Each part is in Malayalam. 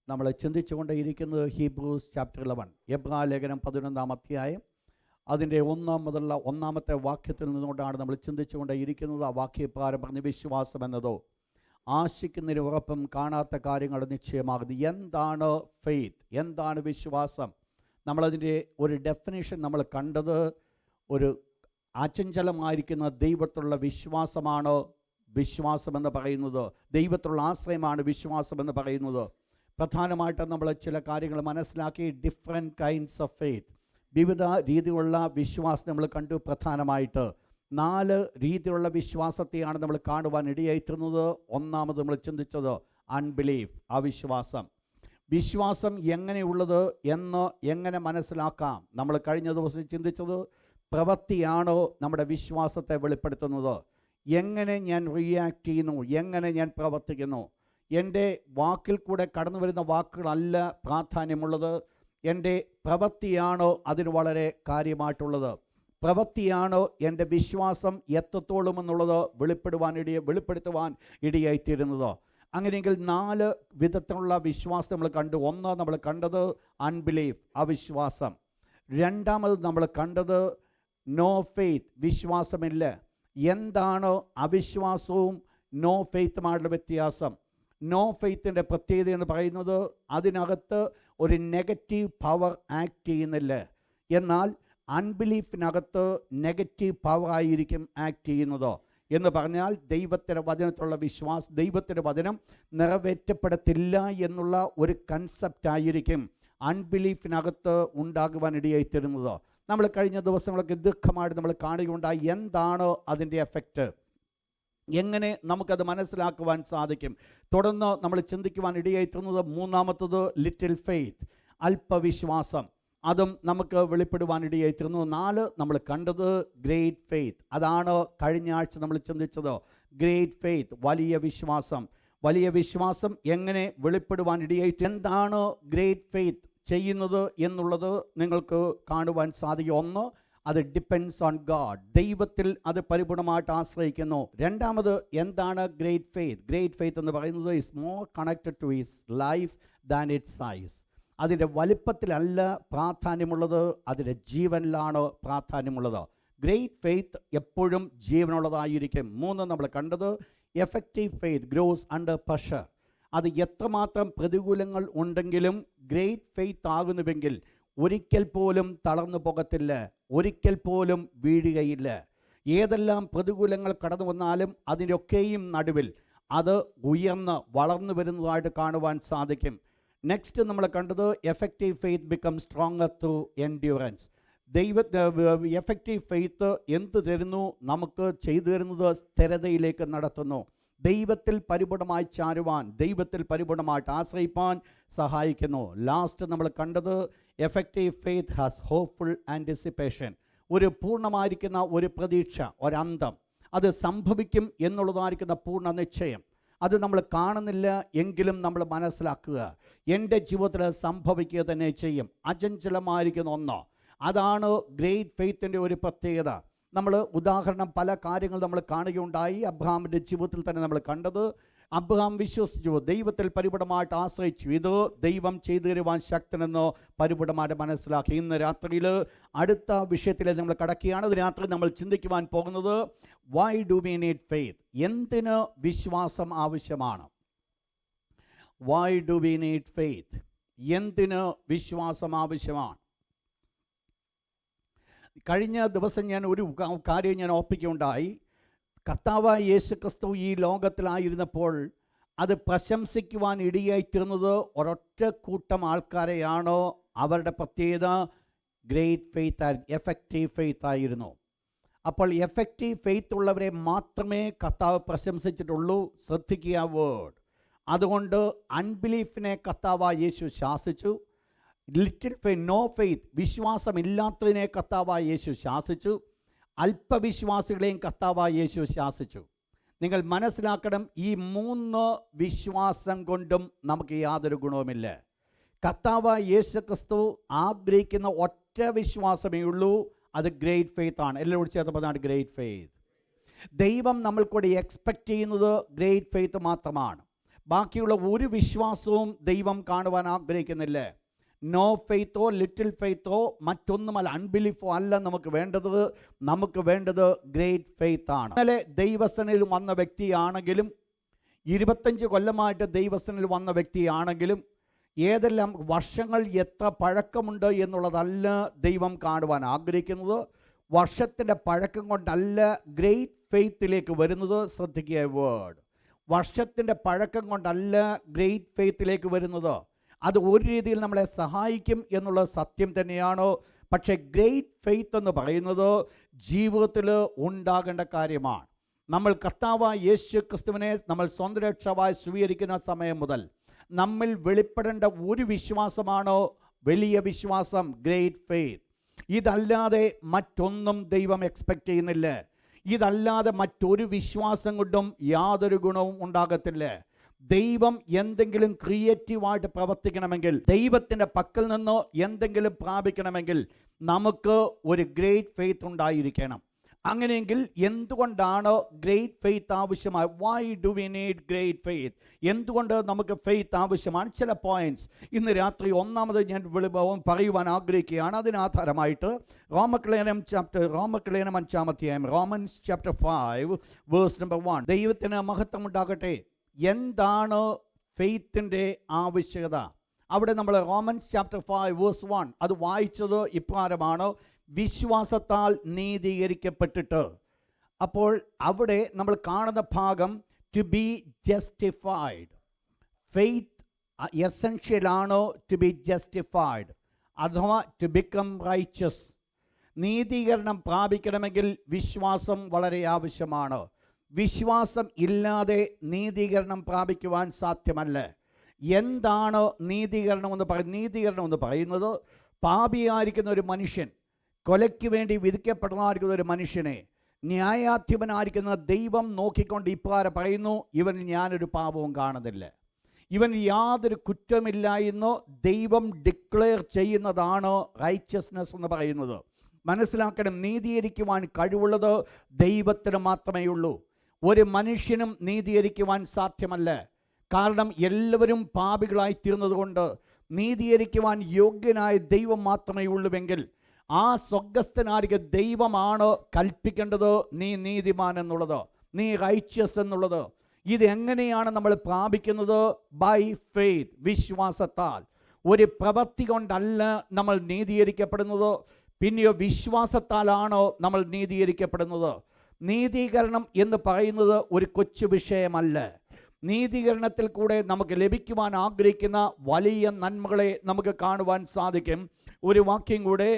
നമ്മൾ ചിന്തിച്ചുകൊണ്ടേയിരിക്കുന്നത് ഹീബ്രൂസ് ചാപ്റ്റർ 11, എബ്രായ ലേഖനം 11-ാം അധ്യായം അതിൻ്റെ 1 മുതലുള്ള 1-ാമത്തെ വാക്യത്തിൽ നിന്നുകൊണ്ടാണ് നമ്മൾ ചിന്തിച്ചുകൊണ്ടേയിരിക്കുന്നത്. ആ വാക്യപ്രകാരം പറഞ്ഞ വിശ്വാസം എന്നതോ ആശിക്കുന്നതിന് ഉറപ്പും കാണാത്ത കാര്യങ്ങൾ നിശ്ചയമാകുന്നു. എന്താണ് ഫെയ്ത്ത്? എന്താണ് വിശ്വാസം? നമ്മളതിൻ്റെ ഒരു ഡെഫിനേഷൻ നമ്മൾ കണ്ടത് ഒരു അചഞ്ചലമായിരിക്കുന്ന ദൈവത്തിലുള്ള വിശ്വാസമാണ് വിശ്വാസമെന്ന് പറയുന്നത്. ദൈവത്തിലുള്ള ആശ്രയമാണ് വിശ്വാസമെന്ന് പറയുന്നത്. പ്രധാനമായിട്ട് നമ്മൾ ചില കാര്യങ്ങൾ മനസ്സിലാക്കി. ഡിഫറെൻറ്റ് കൈൻഡ്സ് ഓഫ് ഫെയ്ത്ത്, വിവിധ രീതിയിലുള്ള വിശ്വാസം നമ്മൾ കണ്ടു. പ്രധാനമായിട്ട് 4 രീതിയിലുള്ള വിശ്വാസത്തെയാണ് നമ്മൾ കാണുവാൻ ഇടയായിത്തീർന്നത്. ഒന്നാമത് നമ്മൾ ചിന്തിച്ചത് അൺബിലീഫ്, അവിശ്വാസം. വിശ്വാസം എങ്ങനെയുള്ളത് എന്ന് എങ്ങനെ മനസ്സിലാക്കാം? നമ്മൾ കഴിഞ്ഞ ദിവസം ചിന്തിച്ചത് പ്രവൃത്തിയാണോ നമ്മുടെ വിശ്വാസത്തെ വെളിപ്പെടുത്തുന്നത്? എങ്ങനെ ഞാൻ റിയാക്ട് ചെയ്യുന്നു, എങ്ങനെ ഞാൻ പ്രവർത്തിക്കുന്നു. എൻ്റെ വാക്കിൽ കൂടെ കടന്നു വരുന്ന വാക്കുകളല്ല പ്രാധാന്യമുള്ളത്, എൻ്റെ പ്രവൃത്തിയാണോ അതിന് വളരെ കാര്യമായിട്ടുള്ളത്. പ്രവൃത്തിയാണോ എൻ്റെ വിശ്വാസം എത്രത്തോളം എന്നുള്ളത് വെളിപ്പെടുത്തുവാൻ ഇടയായിത്തീരുന്നത്. അങ്ങനെയെങ്കിൽ 4 വിധത്തിലുള്ള വിശ്വാസം നമ്മൾ കണ്ടു. ഒന്ന് നമ്മൾ കണ്ടത് അൺബിലീഫ്, അവിശ്വാസം. രണ്ടാമത് നമ്മൾ കണ്ടത് നോ ഫെയ്ത്ത്, വിശ്വാസമില്ല. എന്താണ് അവിശ്വാസവും നോ ഫെയ്ത്തുമായുള്ള വ്യത്യാസം? നോ ഫെയ്ത്തിൻ്റെ പ്രത്യേകത എന്ന് പറയുന്നത് അതിനകത്ത് ഒരു നെഗറ്റീവ് പവർ ആക്ട് ചെയ്യുന്നില്ല. എന്നാൽ അൺബിലീഫിനകത്ത് നെഗറ്റീവ് പവറായിരിക്കും ആക്ട് ചെയ്യുന്നത്. എന്ന് പറഞ്ഞാൽ ദൈവത്തിൻ്റെ വചനത്തിലുള്ള വിശ്വാസം, ദൈവത്തിൻ്റെ വചനം നിറവേറ്റപ്പെടത്തില്ല എന്നുള്ള ഒരു കൺസെപ്റ്റായിരിക്കും അൺബിലീഫിനകത്ത് ഉണ്ടാകുവാനിടയായിത്തീരുന്നത്. നമ്മൾ കഴിഞ്ഞ ദിവസങ്ങളൊക്കെ ദുഃഖമായിട്ട് നമ്മൾ കാണുകയുണ്ടായി. എന്താണ് അതിൻ്റെ എഫക്റ്റ്? എങ്ങനെ നമുക്കത് മനസ്സിലാക്കുവാൻ സാധിക്കും? തുടർന്ന് നമ്മൾ ചിന്തിക്കുവാൻ ഇടയായിത്തീർന്നത് മൂന്നാമത്തത് ലിറ്റിൽ ഫെയ്ത്ത്, അല്പവിശ്വാസം. അതും നമുക്ക് വെളിപ്പെടുവാൻ ഇടയായിത്തീർന്നു. 4 നമ്മൾ കണ്ടത് ഗ്രേറ്റ് ഫെയ്ത്ത്. അതാണ് കഴിഞ്ഞ ആഴ്ച നമ്മൾ ചിന്തിച്ചത്. ഗ്രേറ്റ് ഫെയ്ത്ത്, വലിയ വിശ്വാസം. വലിയ വിശ്വാസം എങ്ങനെ വെളിപ്പെടുവാൻ ഇടയായിട്ട് എന്താണ് ഗ്രേറ്റ് ഫെയ്ത്ത് ചെയ്യുന്നത് എന്നുള്ളത് നിങ്ങൾക്ക് കാണുവാൻ സാധിക്കും. ഒന്ന്, അത് ഡിപ്പെൻഡ്സ് ഓൺ ഗാഡ്, ദൈവത്തിൽ അത് പരിപൂർണമായിട്ട് ആശ്രയിക്കുന്നു. രണ്ടാമത് എന്താണ് ഗ്രേറ്റ് ഫെയ്ത്ത്? ഗ്രേറ്റ് ഫെയ്ത്ത് എന്ന് പറയുന്നത് is more connected to his life than its size. അതിൻ്റെ വലിപ്പത്തിലല്ല പ്രാധാന്യമുള്ളത്, അതിൻ്റെ ജീവനിലാണ് പ്രാധാന്യമുള്ളത്. ഗ്രേറ്റ് ഫെയ്ത്ത് എപ്പോഴും ജീവനുള്ളതായിരിക്കും. 3 നമ്മൾ കണ്ടത് effective faith gross under pressure. അത് എത്രമാത്രം പ്രതികൂലങ്ങൾ ഉണ്ടെങ്കിലും ഗ്രേറ്റ് ഫെയ്ത്ത് ആകുന്നുവെങ്കിൽ ഒരിക്കൽ പോലും തളർന്നു പോകത്തില്ല, ഒരിക്കൽ പോലും വീഴുകയില്ല. ഏതെല്ലാം പ്രതികൂലങ്ങൾ കടന്നു വന്നാലും അതിൻ്റെയൊക്കെയും നടുവിൽ അത് ഉയർന്ന് വളർന്നു വരുന്നതായിട്ട് കാണുവാൻ സാധിക്കും. നെക്സ്റ്റ് നമ്മൾ കണ്ടത് effective faith become stronger through endurance. Effective faith എന്ത് തരുന്നു? നമുക്ക് ചെയ്തു തരുന്നത് സ്ഥിരതയിലേക്ക് നടത്തുന്നു. ദൈവത്തിൽ പരിപൂർണമായി ചാരുവാൻ, ദൈവത്തിൽ പരിപൂർണമായിട്ട് ആശ്രയിപ്പാൻ സഹായിക്കുന്നു. ലാസ്റ്റ് നമ്മൾ കണ്ടത് effective faith has hopeful anticipation. ഒരു പൂർണ്ണമായിരിക്കുന്ന ഒരു പ്രതീക്ഷ, ഒരന്തം, അത് സംഭവിക്കും എന്നുള്ളതായിരിക്കുന്ന പൂർണ്ണ നിശ്ചയം. അത് നമ്മൾ കാണുന്നില്ല എങ്കിലും നമ്മൾ മനസ്സിലാക്കുക, എൻ്റെ ജീവിതത്തിൽ സംഭവിക്കുക തന്നെ ചെയ്യും. അചഞ്ചലമായിരിക്കുന്ന ഒന്ന്, അതാണ് ഗ്രേറ്റ് ഫെയ്ത്തിൻ്റെ ഒരു പ്രത്യേകത. നമ്മൾ ഉദാഹരണം പല കാര്യങ്ങൾ നമ്മൾ കാണുകയുണ്ടായി. അബ്രഹാമിൻ്റെ ജീവിതത്തിൽ തന്നെ നമ്മൾ കണ്ടത്, അബ്രഹാം വിശ്വസിച്ചു, ദൈവത്തിൽ പരിപൂർണമായിട്ട് ആശ്രയിച്ചു. ഇത് ദൈവം ചെയ്തു തരുവാൻ ശക്തനെന്ന് പരിപൂർണമായിട്ട് മനസ്സിലാക്കി. ഇന്ന് രാത്രിയിൽ അടുത്ത വിഷയത്തിലേക്ക് നമ്മൾ കടക്കുകയാണ്. രാത്രി നമ്മൾ ചിന്തിക്കുവാൻ പോകുന്നത് why do we need faith? എന്തിന് വിശ്വാസം ആവശ്യമാണ്? Why do we need faith? എന്തിന് വിശ്വാസം ആവശ്യമാണ്? കഴിഞ്ഞ ദിവസം ഞാൻ ഒരു കാര്യം ഞാൻ ഓർപ്പിക്കുകയുണ്ടായി. കർത്താവായ യേശുക്രിസ്തു ഈ ലോകത്തിലായിരുന്നപ്പോൾ അത് പ്രശംസിക്കുവാൻ ഇടയായിത്തീർന്നത് ഒരൊറ്റ കൂട്ടം ആൾക്കാരെയാണോ? അവരുടെ പ്രത്യേകത ഗ്രേറ്റ് ഫെയ്ത്ത്, എഫക്റ്റീവ് ഫെയ്ത്ത് ആയിരുന്നു. അപ്പോൾ എഫക്റ്റീവ് ഫെയ്ത്ത് ഉള്ളവരെ മാത്രമേ കർത്താവ് പ്രശംസിച്ചിട്ടുള്ളൂ. ശ്രദ്ധിക്കുക വേർഡ്. അതുകൊണ്ട് അൺബിലീഫിനെ കർത്താവായ യേശു ശാസിച്ചു. ലിറ്റിൽ ഫെയ്ത്ത്, നോ ഫെയ്ത്ത്, വിശ്വാസമില്ലാത്തതിനെ കർത്താവായ യേശു ശാസിച്ചു. അല്പവിശ്വാസികളെയും കർത്താവായ യേശു ശാസിച്ചു. നിങ്ങൾ മനസ്സിലാക്കണം, ഈ 3 വിശ്വാസം കൊണ്ടും നമുക്ക് യാതൊരു ഗുണവുമില്ല. കർത്താവായ യേശുക്രിസ്തു ആഗ്രഹിക്കുന്ന ഒറ്റ വിശ്വാസമേ ഉള്ളൂ, അത് ഗ്രേറ്റ് ഫെയ്ത്ത് ആണ്. എല്ലാവരും ചേർത്ത് പറഞ്ഞാണ് ഗ്രേറ്റ് ഫെയ്ത്ത്. ദൈവം നമ്മൾക്കൂടെ എക്സ്പെക്റ്റ് ചെയ്യുന്നത് ഗ്രേറ്റ് ഫെയ്ത്ത് മാത്രമാണ്. ബാക്കിയുള്ള ഒരു വിശ്വാസവും ദൈവം കാണുവാൻ ആഗ്രഹിക്കുന്നില്ല. നോ ഫെയ്ത്തോ ലിറ്റിൽ ഫെയ്ത്തോ മറ്റൊന്നുമല്ല, അൺബിലീഫോ അല്ല നമുക്ക് വേണ്ടത്. നമുക്ക് വേണ്ടത് ഗ്രേറ്റ് ഫെയ്ത്ത് ആണ്. ഇന്നലെ ദൈവസനിൽ വന്ന വ്യക്തിയാണെങ്കിലും 25 കൊല്ലമായിട്ട് ദൈവസനിൽ വന്ന വ്യക്തിയാണെങ്കിലും ഏതെല്ലാം വർഷങ്ങൾ എത്ര പഴക്കമുണ്ട് എന്നുള്ളതല്ല ദൈവം കാണുവാൻ ആഗ്രഹിക്കുന്നത്. വർഷത്തിൻ്റെ പഴക്കം കൊണ്ടല്ല ഗ്രേറ്റ് ഫെയ്ത്തിലേക്ക് വരുന്നത്. ശ്രദ്ധിക്കുക വേർഡ്, വർഷത്തിൻ്റെ പഴക്കം കൊണ്ടല്ല ഗ്രേറ്റ് ഫെയ്ത്തിലേക്ക് വരുന്നത്. അത് ഒരു രീതിയിൽ നമ്മളെ സഹായിക്കും എന്നുള്ളത് സത്യം തന്നെയാണ്. പക്ഷേ ഗ്രേറ്റ് ഫെയ്ത്ത് എന്ന് പറയുന്നത് ജീവിതത്തിൽ ഉണ്ടാകേണ്ട കാര്യമാണ്. നമ്മൾ കർത്താവായ യേശു ക്രിസ്തുവിനെ നമ്മൾ സ്വന്തം രക്ഷാവായി സ്വീകരിക്കുന്ന സമയം മുതൽ നമ്മിൽ വെളിപ്പെടേണ്ട ഒരു വിശ്വാസമാണോ വലിയ വിശ്വാസം, ഗ്രേറ്റ് ഫെയ്ത്ത്. ഇതല്ലാതെ മറ്റൊന്നും ദൈവം എക്സ്പെക്റ്റ് ചെയ്യുന്നില്ല. ഇതല്ലാതെ മറ്റൊരു വിശ്വാസം കൊണ്ടും യാതൊരു ഗുണവും ഉണ്ടാകത്തില്ല. ദൈവം എന്തെങ്കിലും ക്രിയേറ്റീവായിട്ട് പ്രവർത്തിക്കണമെങ്കിൽ, ദൈവത്തിൻ്റെ പക്കൽ നിന്നോ എന്തെങ്കിലും പ്രാപിക്കണമെങ്കിൽ നമുക്ക് ഒരു ഗ്രേറ്റ് ഫെയ്ത്ത് ഉണ്ടായിരിക്കണം. അങ്ങനെയെങ്കിൽ എന്തുകൊണ്ടാണ് ഗ്രേറ്റ് ഫെയ്ത്ത് ആവശ്യമായി? Why do we need great faith? എന്തുകൊണ്ട് നമുക്ക് ഫെയ്ത്ത് ആവശ്യമാണ്? ചില പോയിന്റ്സ് ഇന്ന് രാത്രി ഒന്നാമത് ഞാൻ പറയുവാൻ ആഗ്രഹിക്കുകയാണ്. അതിനാധാരമായിട്ട് റോമക്ലേനം 5-ാം റോമൻസ് ചാപ്റ്റർ 5 വേഴ്സ് നമ്പർ 1. ദൈവത്തിന് മഹത്വം ഉണ്ടാകട്ടെ. എന്താണ് ഫെയ്ത്തിൻ്റെ ആവശ്യകത? അവിടെ നമ്മൾ റോമൻസ് ചാപ്റ്റർ 5 വേഴ്സ് 1 അത് വായിച്ചത് ഇപ്രകാരമാണ്: വിശ്വാസത്താൽ നീതീകരിക്കപ്പെട്ടിട്ട്. അപ്പോൾ അവിടെ നമ്മൾ കാണുന്ന ഭാഗം ടു ബി ജസ്റ്റിഫൈഡ്. ഫെയ്ത്ത് എസെൻഷ്യലാണ് ടു ബി ജസ്റ്റിഫൈഡ് അഥവാ ടു ബിക്കം റൈച്ചസ്. നീതീകരണം പ്രാപിക്കണമെങ്കിൽ വിശ്വാസം വളരെ ആവശ്യമാണ്. വിശ്വാസം ഇല്ലാതെ നീതീകരണം പ്രാപിക്കുവാൻ സാധ്യമല്ല. എന്താണ് നീതീകരണം എന്ന് പറയുന്നത്? നീതീകരണം എന്ന് പറയുന്നത് പാപിയായിരിക്കുന്ന ഒരു മനുഷ്യൻ, കൊലയ്ക്ക് വേണ്ടി വിധിക്കപ്പെടുന്നതായിരിക്കുന്ന ഒരു മനുഷ്യനെ ന്യായാധിപനായിരിക്കുന്ന ദൈവം നോക്കിക്കൊണ്ട് ഇപ്രകാരം പറയുന്നു: ഇവനിൽ ഞാനൊരു പാപവും കാണുന്നില്ല, ഇവൻ യാതൊരു കുറ്റമില്ല എന്ന് ദൈവം ഡിക്ലെയർ ചെയ്യുന്നതാണ് റൈച്ചസ്നെസ് എന്ന് പറയുന്നത്. മനസ്സിലാക്കണം, നീതീകരിക്കുവാൻ കഴിവുള്ളത് ദൈവത്തിന് മാത്രമേ ഉള്ളൂ. ഒരു മനുഷ്യനും നീതീകരിക്കുവാൻ സാധ്യമല്ല. കാരണം എല്ലാവരും പാപികളായി തീർന്നതുകൊണ്ട് നീതീകരിക്കുവാൻ യോഗ്യനായ ദൈവം മാത്രമേ ഉള്ളുവെങ്കിൽ ആ സ്വർഗ്ഗസ്ഥനായ ദൈവമാണ് കൽപ്പിക്കേണ്ടത് നീ നീതിമാൻ എന്നുള്ളത്, നീ റൈച്ചസ് എന്നുള്ളത്. ഇതെങ്ങനെയാണ് നമ്മൾ പ്രാപിക്കുന്നത്? ബൈ ഫെയ്ത്ത്, വിശ്വാസത്താൽ. ഒരു പ്രവൃത്തി കൊണ്ടല്ല നമ്മൾ നീതീകരിക്കപ്പെടുന്നത്, പിന്നെയോ വിശ്വാസത്താലാണോ നമ്മൾ നീതീകരിക്കപ്പെടുന്നത്. നീതീകരണം എന്ന് പറയുന്നത് ഒരു കൊച്ചു വിഷയമല്ല. നീതീകരണത്തിൽ കൂടെ നമുക്ക് ലഭിക്കുവാൻ ആഗ്രഹിക്കുന്ന വലിയ നന്മകളെ നമുക്ക് കാണുവാൻ സാധിക്കും. ഒരു വാക്യം കൂടെ,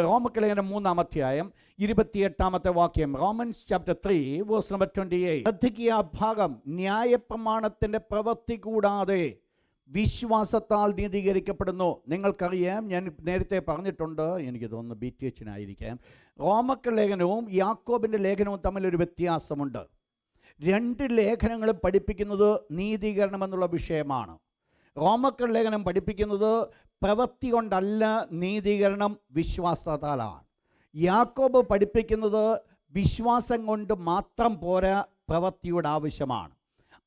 റോമലേഖനം 3-ാം 28-ാമത്തെ വാക്യം, റോമൻസ് ചാപ്റ്റർ 3 വേഴ്സ് നമ്പർ 28. ശ്രദ്ധിക്കുക ഭാഗം: ന്യായപ്രമാണത്തിൻ്റെ പ്രവൃത്തി കൂടാതെ വിശ്വാസത്താൽ നീതീകരിക്കപ്പെടുന്നു. നിങ്ങൾക്കറിയാം, ഞാൻ നേരത്തെ പറഞ്ഞിട്ടുണ്ട്, എനിക്ക് തോന്നുന്നു BTH-നായിരിക്കാം, റോമലേഖനവും യാക്കോബിൻ്റെ ലേഖനവും തമ്മിലൊരു വ്യത്യാസമുണ്ട്. രണ്ട് ലേഖനങ്ങളും പഠിപ്പിക്കുന്നത് നീതീകരണം എന്നുള്ള വിഷയമാണ്. റോമലേഖനം പഠിപ്പിക്കുന്നത് പ്രവൃത്തി കൊണ്ടല്ല നീതീകരണം, വിശ്വാസത്താലാണ്. യാക്കോബ് പഠിപ്പിക്കുന്നത് വിശ്വാസം കൊണ്ട് മാത്രം പോരാ, പ്രവൃത്തിയുടെ ആവശ്യമാണ്.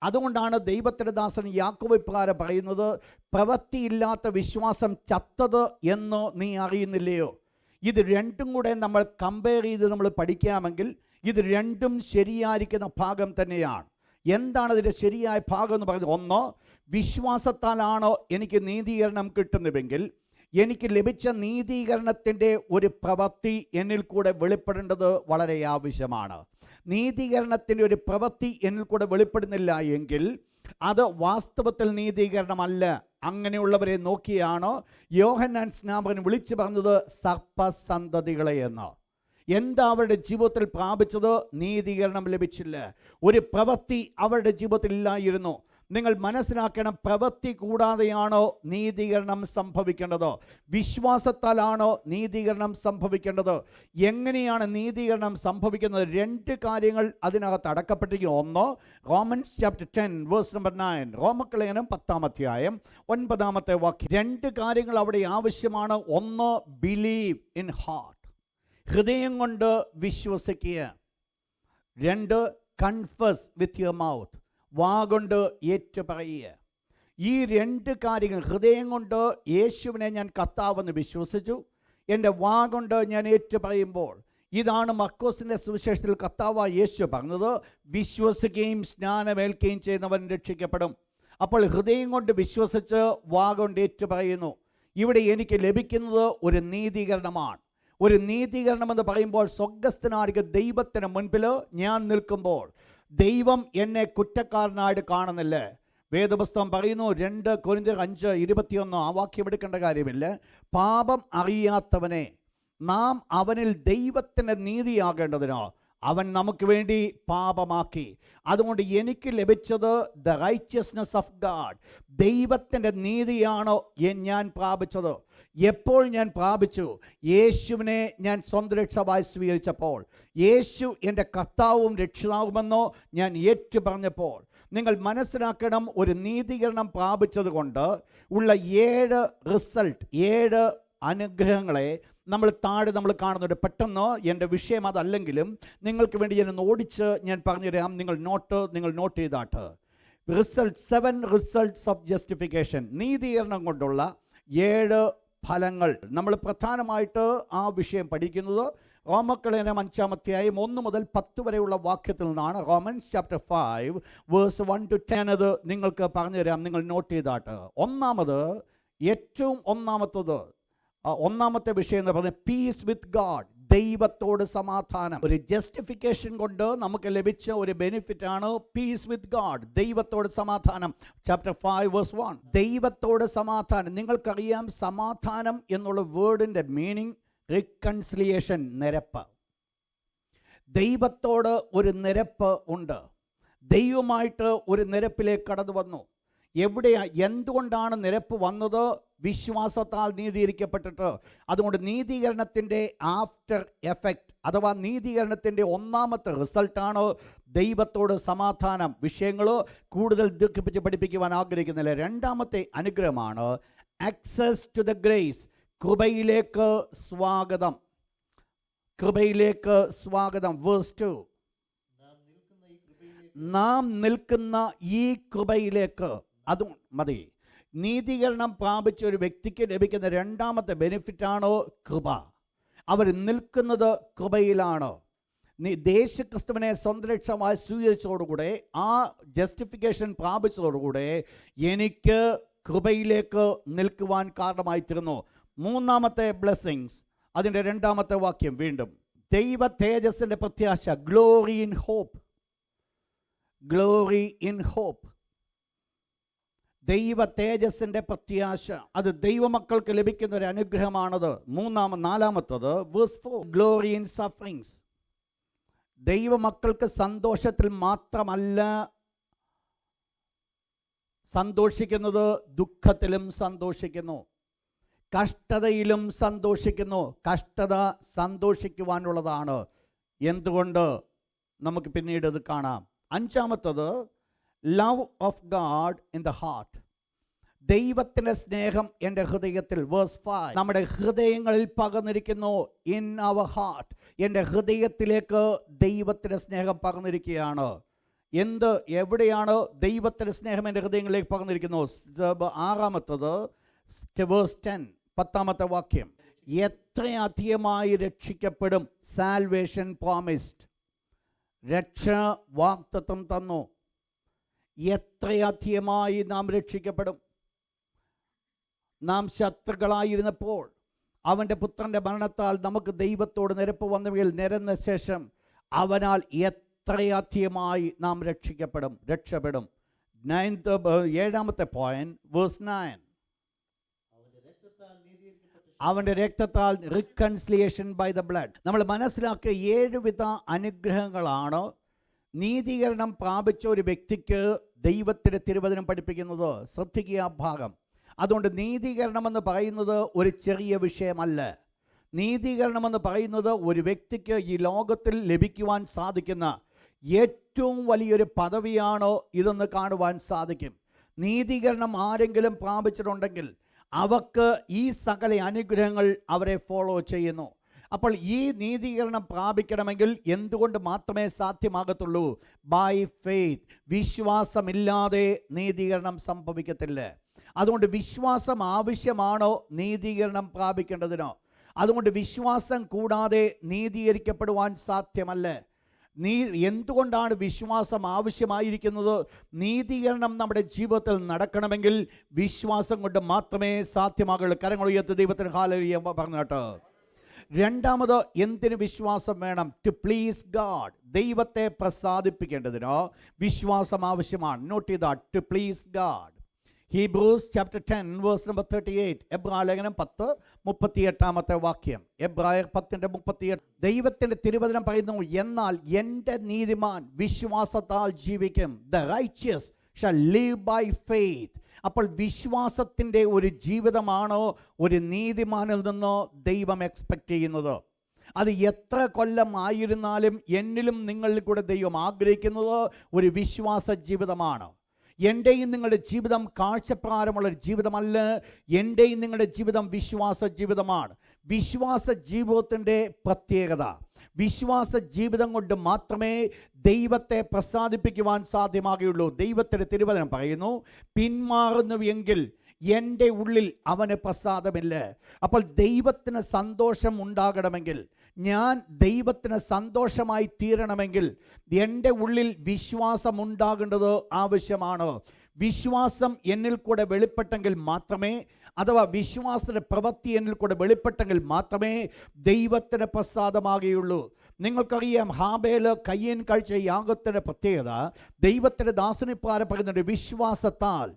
അതുകൊണ്ടാണ് ദൈവത്തിൻ്റെ ദാസൻ യാക്കോബ് ഇപ്രകാരം പറയുന്നത്: പ്രവൃത്തിയില്ലാത്ത വിശ്വാസം ചത്തത് എന്ന് നീ അറിയുന്നില്ലയോ? ഇത് രണ്ടും കൂടെ നമ്മൾ കമ്പയർ ചെയ്ത് നമ്മൾ പഠിക്കാമെങ്കിൽ ഇത് രണ്ടും ശരിയായിരിക്കുന്ന ഭാഗം തന്നെയാണ്. എന്താണ് ഇതിൻ്റെ ശരിയായ ഭാഗം എന്ന് പറയുന്നത്? ഒന്ന്, വിശ്വാസത്താലാണോ എനിക്ക് നീതീകരണം കിട്ടുന്നുവെങ്കിൽ എനിക്ക് ലഭിച്ച നീതീകരണത്തിൻ്റെ ഒരു പ്രവൃത്തി എന്നിൽ കൂടെ വെളിപ്പെടേണ്ടത് വളരെ ആവശ്യമാണ്. നീതീകരണത്തിൻ്റെ ഒരു പ്രവൃത്തി എന്നിൽ കൂടെ വെളിപ്പെടുന്നില്ല എങ്കിൽ അത് വാസ്തവത്തിൽ നീതീകരണമല്ല. അങ്ങനെയുള്ളവരെ നോക്കിയാണ് യോഹന്നാൻ സ്നാപകൻ വിളിച്ചു പറഞ്ഞത് സർപ്പസന്തതികളെ എന്ന്. എന്താ അവരുടെ ജീവിതത്തിൽ പ്രാപിച്ചത്? നീതീകരണം ലഭിച്ചില്ല. ഒരു പ്രവൃത്തി അവരുടെ ജീവിതത്തിൽ ഇല്ലായിരുന്നു. നിങ്ങൾ മനസ്സിലാക്കണം, പ്രവൃത്തി കൂടാതെയാണോ നീതീകരണം സംഭവിക്കേണ്ടത്? വിശ്വാസത്താലാണോ നീതീകരണം സംഭവിക്കേണ്ടത്? എങ്ങനെയാണ് നീതീകരണം സംഭവിക്കുന്നത്? രണ്ട് കാര്യങ്ങൾ അതിനകത്ത് അടക്കപ്പെട്ടിരിക്കുന്നു. ഒന്ന്, റോമൻസ് ചാപ്റ്റർ 10 വേഴ്സ് നമ്പർ 9, റോമലേഖനം 10-ാം 9-ാമത്തെ വാക്യം. രണ്ട് കാര്യങ്ങൾ അവിടെ ആവശ്യമാണ്. ഒന്ന്, ബിലീവ് ഇൻ ഹാർട്ട്, ഹൃദയം കൊണ്ട് വിശ്വസിക്കുക. രണ്ട്, കൺഫസ് വിത്ത് യുവർ മൗത്ത്, വാഗൊണ്ട് ഏറ്റുപറയുക. ഈ രണ്ട് കാര്യങ്ങൾ, ഹൃദയം കൊണ്ട് യേശുവിനെ ഞാൻ കർത്താവെന്ന് വിശ്വസിച്ചു, എൻ്റെ വാഗൊണ്ട് ഞാൻ ഏറ്റുപറയുമ്പോൾ, ഇതാണ് മർക്കോസിൻ്റെ സുവിശേഷത്തിൽ കർത്താവായ യേശു പറഞ്ഞത്, വിശ്വസിക്കുകയും സ്നാനമേൽക്കുകയും ചെയ്യുന്നവൻ രക്ഷിക്കപ്പെടും. അപ്പോൾ ഹൃദയം കൊണ്ട് വിശ്വസിച്ച് വാഗൊണ്ട് ഏറ്റുപറയുന്നു. ഇവിടെ എനിക്ക് ലഭിക്കുന്നത് ഒരു നീതീകരണമാണ്. ഒരു നീതീകരണമെന്ന് പറയുമ്പോൾ, സ്വർഗ്ഗസ്ഥനായ ദൈവത്തിന് മുൻപിൽ ഞാൻ നിൽക്കുമ്പോൾ ദൈവം എന്നെ കുറ്റക്കാരനായിട്ട് കാണുന്നില്ല. വേദപുസ്തകം പറയുന്നു, 2 കൊരിന്ത്യർ 5:21, ആ വാക്യം എടുക്കേണ്ട കാര്യമില്ല. പാപം അറിയാത്തവനെ നാം അവനിൽ ദൈവത്തിൻ്റെ നീതിയാകേണ്ടതിനോ അവൻ നമുക്ക് വേണ്ടി പാപമാക്കി. അതുകൊണ്ട് എനിക്ക് ലഭിച്ചത് ദ റൈറ്റ്യസ്നെസ് ഓഫ് ഗാഡ്, ദൈവത്തിൻ്റെ നീതിയാണ് ഞാൻ പ്രാപിച്ചത്. എപ്പോൾ ഞാൻ പ്രാപിച്ചു? യേശുവിനെ ഞാൻ സ്വന്തം രക്ഷകനായി സ്വീകരിച്ചപ്പോൾ, യേശു എൻ്റെ കർത്താവും രക്ഷിതാവുമെന്നോ ഞാൻ ഏറ്റുപറഞ്ഞപ്പോൾ. നിങ്ങൾ മനസ്സിലാക്കണം, ഒരു നീതീകരണം പ്രാപിച്ചത് കൊണ്ട് ഉള്ള 7 റിസൾട്ട്, 7 അനുഗ്രഹങ്ങളെ നമ്മൾ കാണുന്നുണ്ട്. പെട്ടെന്ന് എൻ്റെ വിഷയം അതല്ലെങ്കിലും നിങ്ങൾക്ക് വേണ്ടി ഞാൻ ഓടിച്ച് ഞാൻ പറഞ്ഞുതരാം. നിങ്ങൾ നോട്ട് ചെയ്താട്ട്. 7 റിസൾട്ട്സ് ഓഫ് ജസ്റ്റിഫിക്കേഷൻ, നീതീകരണം കൊണ്ടുള്ള 7 ഫലങ്ങൾ. നമ്മൾ പ്രധാനമായിട്ട് ആ വിഷയം പഠിക്കുന്നത് റോമക്കലേഖനം 5-ാം അധ്യായം 1 മുതൽ 10 വരെയുള്ള വാക്യത്തിൽ നിന്നാണ്. Romans chapter 5 verse 1 to 10. അത് നിങ്ങൾക്ക് പറഞ്ഞു തരാം, നിങ്ങൾ നോട്ട് ചെയ്താട്ട്. ഒന്നാമത്തെ വിഷയം എന്ന് പറയുന്നത് പീസ് വിത്ത് ഗാഡ്, ദൈവത്തോട് സമാധാനം. ഒരു ജസ്റ്റിഫിക്കേഷൻ കൊണ്ട് നമുക്ക് ലഭിച്ച ഒരു ബെനിഫിറ്റ് ആണ് പീസ് വിത്ത് ഗാഡ്, ദൈവത്തോട് സമാധാനം. ചാപ്റ്റർ 5 വേഴ്സ് 1, ദൈവത്തോട് സമാധാനം. നിങ്ങൾക്കറിയാം, സമാധാനം എന്നുള്ള വേർഡിൻ്റെ മീനിങ് റിക്കൺസിലിയേഷൻ, നിരപ്പ്. ദൈവത്തോട് ഒരു നിരപ്പ് ഉണ്ട്. ദൈവമായിട്ട് ഒരു നിരപ്പിലേക്ക് കടന്നു വന്നു. എന്തുകൊണ്ടാണ് നിരപ്പ് വന്നത്? വിശ്വാസത്താൽ നീതീകരിക്കപ്പെട്ടിട്ട്. അതുകൊണ്ട് നീതീകരണത്തിൻ്റെ ആഫ്റ്റർ എഫക്റ്റ് അഥവാ നീതീകരണത്തിൻ്റെ ഒന്നാമത്തെ റിസൾട്ടാണ് ദൈവത്തോട് സമാധാനം. വിഷയങ്ങൾ കൂടുതൽ ദീർഘിപ്പിച്ച് പഠിപ്പിക്കുവാൻ ആഗ്രഹിക്കുന്നില്ല. രണ്ടാമത്തെ അനുഗ്രഹമാണ് ആക്സസ് ടു ദ ഗ്രേസ്, കൃപയിലേക്ക് സ്വാഗതം. വേഴ്സ് 2, നാം നിൽക്കുന്ന ഈ കൃപയിലേക്ക്. അതും മതി. നീതീകരണം പ്രാപിച്ച ഒരു വ്യക്തിക്ക് ലഭിക്കുന്ന രണ്ടാമത്തെ ബെനിഫിറ്റാണ് കൃപ. അവർ നിൽക്കുന്നത് കൃപയിലാണ്. യേശുക്രിസ്തുവിനെ സ്വന്തം രക്ഷകനായി സ്വീകരിച്ചതോടുകൂടെ, ആ ജസ്റ്റിഫിക്കേഷൻ പ്രാപിച്ചതോടുകൂടെ എനിക്ക് കൃപയിലേക്ക് നിൽക്കുവാൻ കാരണമായിത്തീരുന്നു. മൂന്നാമത്തെ ബ്ലെസ്സിങ്സ്, അതിൻ്റെ 2-ാമത്തെ വാക്യം വീണ്ടും, ദൈവ തേജസ്സിൻ്റെ പ്രത്യാശ, ഗ്ലോറി ഇൻ ഹോപ്പ്. ദൈവ തേജസ്സിൻ്റെ പ്രത്യാശ, അത് ദൈവമക്കൾക്ക് ലഭിക്കുന്ന ഒരു അനുഗ്രഹമാണത്. 4-ാമത്തത് വേഴ്സ് 4, ഗ്ലോറി ഇൻ സഫറിങ്സ്. ദൈവമക്കൾക്ക് സന്തോഷത്തിൽ മാത്രമല്ല സന്തോഷിക്കുന്നത്, ദുഃഖത്തിലും സന്തോഷിക്കുന്നു, കഷ്ടതയിലും സന്തോഷിക്കുന്നു. കഷ്ടത സന്തോഷിക്കുവാനുള്ളതാണ്. എന്തുകൊണ്ട്? നമുക്ക് പിന്നീട് ഇത് കാണാം. 5-ാമത്തത് love of God in the heart, ദൈവത്തിൻ്റെ സ്നേഹം എൻ്റെ ഹൃദയത്തിൽ. വേഴ്സ് 5, നമ്മുടെ ഹൃദയങ്ങളിൽ പകർന്നിരിക്കുന്നു. ഇൻ അവർ ഹാർട്ട്, എൻ്റെ ഹൃദയത്തിലേക്ക് ദൈവത്തിൻ്റെ സ്നേഹം പകർന്നിരിക്കുകയാണ്. എവിടെയാണ് ദൈവത്തിൻ്റെ സ്നേഹം എൻ്റെ ഹൃദയങ്ങളിലേക്ക് പകർന്നിരിക്കുന്നു? 6-ാമത്തത് വേഴ്സ് 10, 10-ാമത്തെ വാക്യം, എത്രയധികമായി രക്ഷിക്കപ്പെടും. സാൽവേഷൻ പ്രോമിസ്ഡ്, രക്ഷ വാഗ്ദത്തം തന്നു. എത്രയധികമായി നാം രക്ഷിക്കപ്പെടും. നാം ശത്രുക്കളായിരുന്നപ്പോൾ അവൻ്റെ പുത്രൻ്റെ മരണത്താൽ നമുക്ക് ദൈവത്തോട് നിരപ്പ് വന്നവയിൽ നിരന്ന ശേഷം അവനാൽ എത്രയധികമായി നാം രക്ഷപ്പെടും. 7-ാമത്തെ പോയിന്റ് വേഴ്സ് 9, അവൻ്റെ രക്തത്താൽ റിക്കൺസിലിയേഷൻ ബൈ ദ ബ്ലഡ്. നമ്മൾ മനസ്സിലാക്കിയ 7 വിധ അനുഗ്രഹങ്ങളാണ് നീതീകരണം പ്രാപിച്ച ഒരു വ്യക്തിക്ക് ദൈവത്തിൻ്റെ തിരുവചനം പഠിപ്പിക്കുന്നത്. ശ്രദ്ധിക്കുക ആ ഭാഗം. അതുകൊണ്ട് നീതീകരണമെന്ന് പറയുന്നത് ഒരു ചെറിയ വിഷയമല്ല. നീതീകരണമെന്ന് പറയുന്നത് ഒരു വ്യക്തിക്ക് ഈ ലോകത്തിൽ ലഭിക്കുവാൻ സാധിക്കുന്ന ഏറ്റവും വലിയൊരു പദവിയാണോ ഇതെന്ന് കാണുവാൻ സാധിക്കും. നീതീകരണം ആരെങ്കിലും പ്രാപിച്ചിട്ടുണ്ടെങ്കിൽ അവർക്ക് ഈ സകല അനുഗ്രഹങ്ങൾ അവരെ ഫോളോ ചെയ്യുന്നു. അപ്പോൾ ഈ നീതീകരണം പ്രാപിക്കണമെങ്കിൽ എന്തുകൊണ്ട് മാത്രമേ സാധ്യമാകത്തുള്ളൂ? By faith. വിശ്വാസമില്ലാതെ നീതീകരണം സംഭവിക്കത്തില്ല. അതുകൊണ്ട് വിശ്വാസം ആവശ്യമാണോ നീതീകരണം പ്രാപിക്കേണ്ടതിനോ? അതുകൊണ്ട് വിശ്വാസം കൂടാതെ നീതീകരിക്കപ്പെടുവാൻ സാധ്യമല്ല. എന്തുകൊണ്ടാണ് വിശ്വാസം ആവശ്യമായിരിക്കുന്നത്? നീതീകരണം നമ്മുടെ ജീവിതത്തിൽ നടക്കണമെങ്കിൽ വിശ്വാസം കൊണ്ട് മാത്രമേ സാധ്യമാകുള്ളൂ. കരങ്ങൾ ഉയർത്തി ദൈവത്തിന് ഹല്ലേലൂയ പറഞ്ഞു കേട്ടോ. രണ്ടാമത്, എന്തിന് വിശ്വാസം വേണം? To please God. ദൈവത്തെ പ്രസാദിപ്പിക്കേണ്ടതിനോ വിശ്വാസം ആവശ്യമാണ്. നോട്ട് ചെയ്താ, to please God. Hebrews chapter 10 verse number 38. എബ്രായർ ലേഖനം 10:38 വാക്യം. എബ്രായർ 10:38. ദൈവത്തിന്റെ തിരുവചനം പറയുന്നു, എന്നാൽ എൻ്റെ നീതിമാൻ വിശ്വാസത്താൽ ജീവിക്കും. The righteous shall live by faith. അപ്പോൾ വിശ്വാസത്തിൻ്റെ ഒരു ജീവിതമാണോ ഒരു നീതിമാനിൽ നിന്ന് ദൈവം എക്സ്പെക്റ്റ് ചെയ്യുന്നത്? അത് എത്ര കൊല്ലം ആയിരുന്നാലും എന്നിലും നിങ്ങളിൽ കൂടെ ദൈവം ആഗ്രഹിക്കുന്നത് ഒരു വിശ്വാസ ജീവിതമാണ്. എൻ്റെയും നിങ്ങളുടെ ജീവിതം കാഴ്ചപ്രകാരമുള്ളൊരു ജീവിതമല്ല. എൻ്റെയും നിങ്ങളുടെ ജീവിതം വിശ്വാസ ജീവിതമാണ്. വിശ്വാസ ജീവിതത്തിൻ്റെ പ്രത്യേകത, വിശ്വാസ ജീവിതം കൊണ്ട് മാത്രമേ ദൈവത്തെ പ്രസാദിപ്പിക്കുവാൻ സാധ്യമാകുകയുള്ളൂ. ദൈവത്തിൻ്റെ തിരുവചനം പറയുന്നു, പിന്മാറുന്നുവെങ്കിൽ എൻ്റെ ഉള്ളിൽ അവന് പ്രസാദമില്ല. അപ്പോൾ ദൈവത്തിന് സന്തോഷം ഉണ്ടാകണമെങ്കിൽ, ഞാൻ ദൈവത്തിന് സന്തോഷമായി തീരണമെങ്കിൽ എൻ്റെ ഉള്ളിൽ വിശ്വാസം ഉണ്ടാകേണ്ടത് ആവശ്യമാണ്. വിശ്വാസം എന്നിൽ കൂടെ വെളിപ്പെട്ടെങ്കിൽ മാത്രമേ, അഥവാ വിശ്വാസത്തിൻ്റെ പ്രവൃത്തി എന്നിൽ കൂടെ വെളിപ്പെട്ടെങ്കിൽ മാത്രമേ ദൈവത്തിന് പ്രസാദമാകുകയുള്ളൂ. നിങ്ങൾക്കറിയാം, ഹാബേൽ കയ്യൻ കഴിച്ച യാഗത്തിൻ്റെ പ്രത്യേകത, ദൈവത്തിൻ്റെ ദാസനിപ്രകാരം പറയുന്നുണ്ട്, വിശ്വാസത്താൽ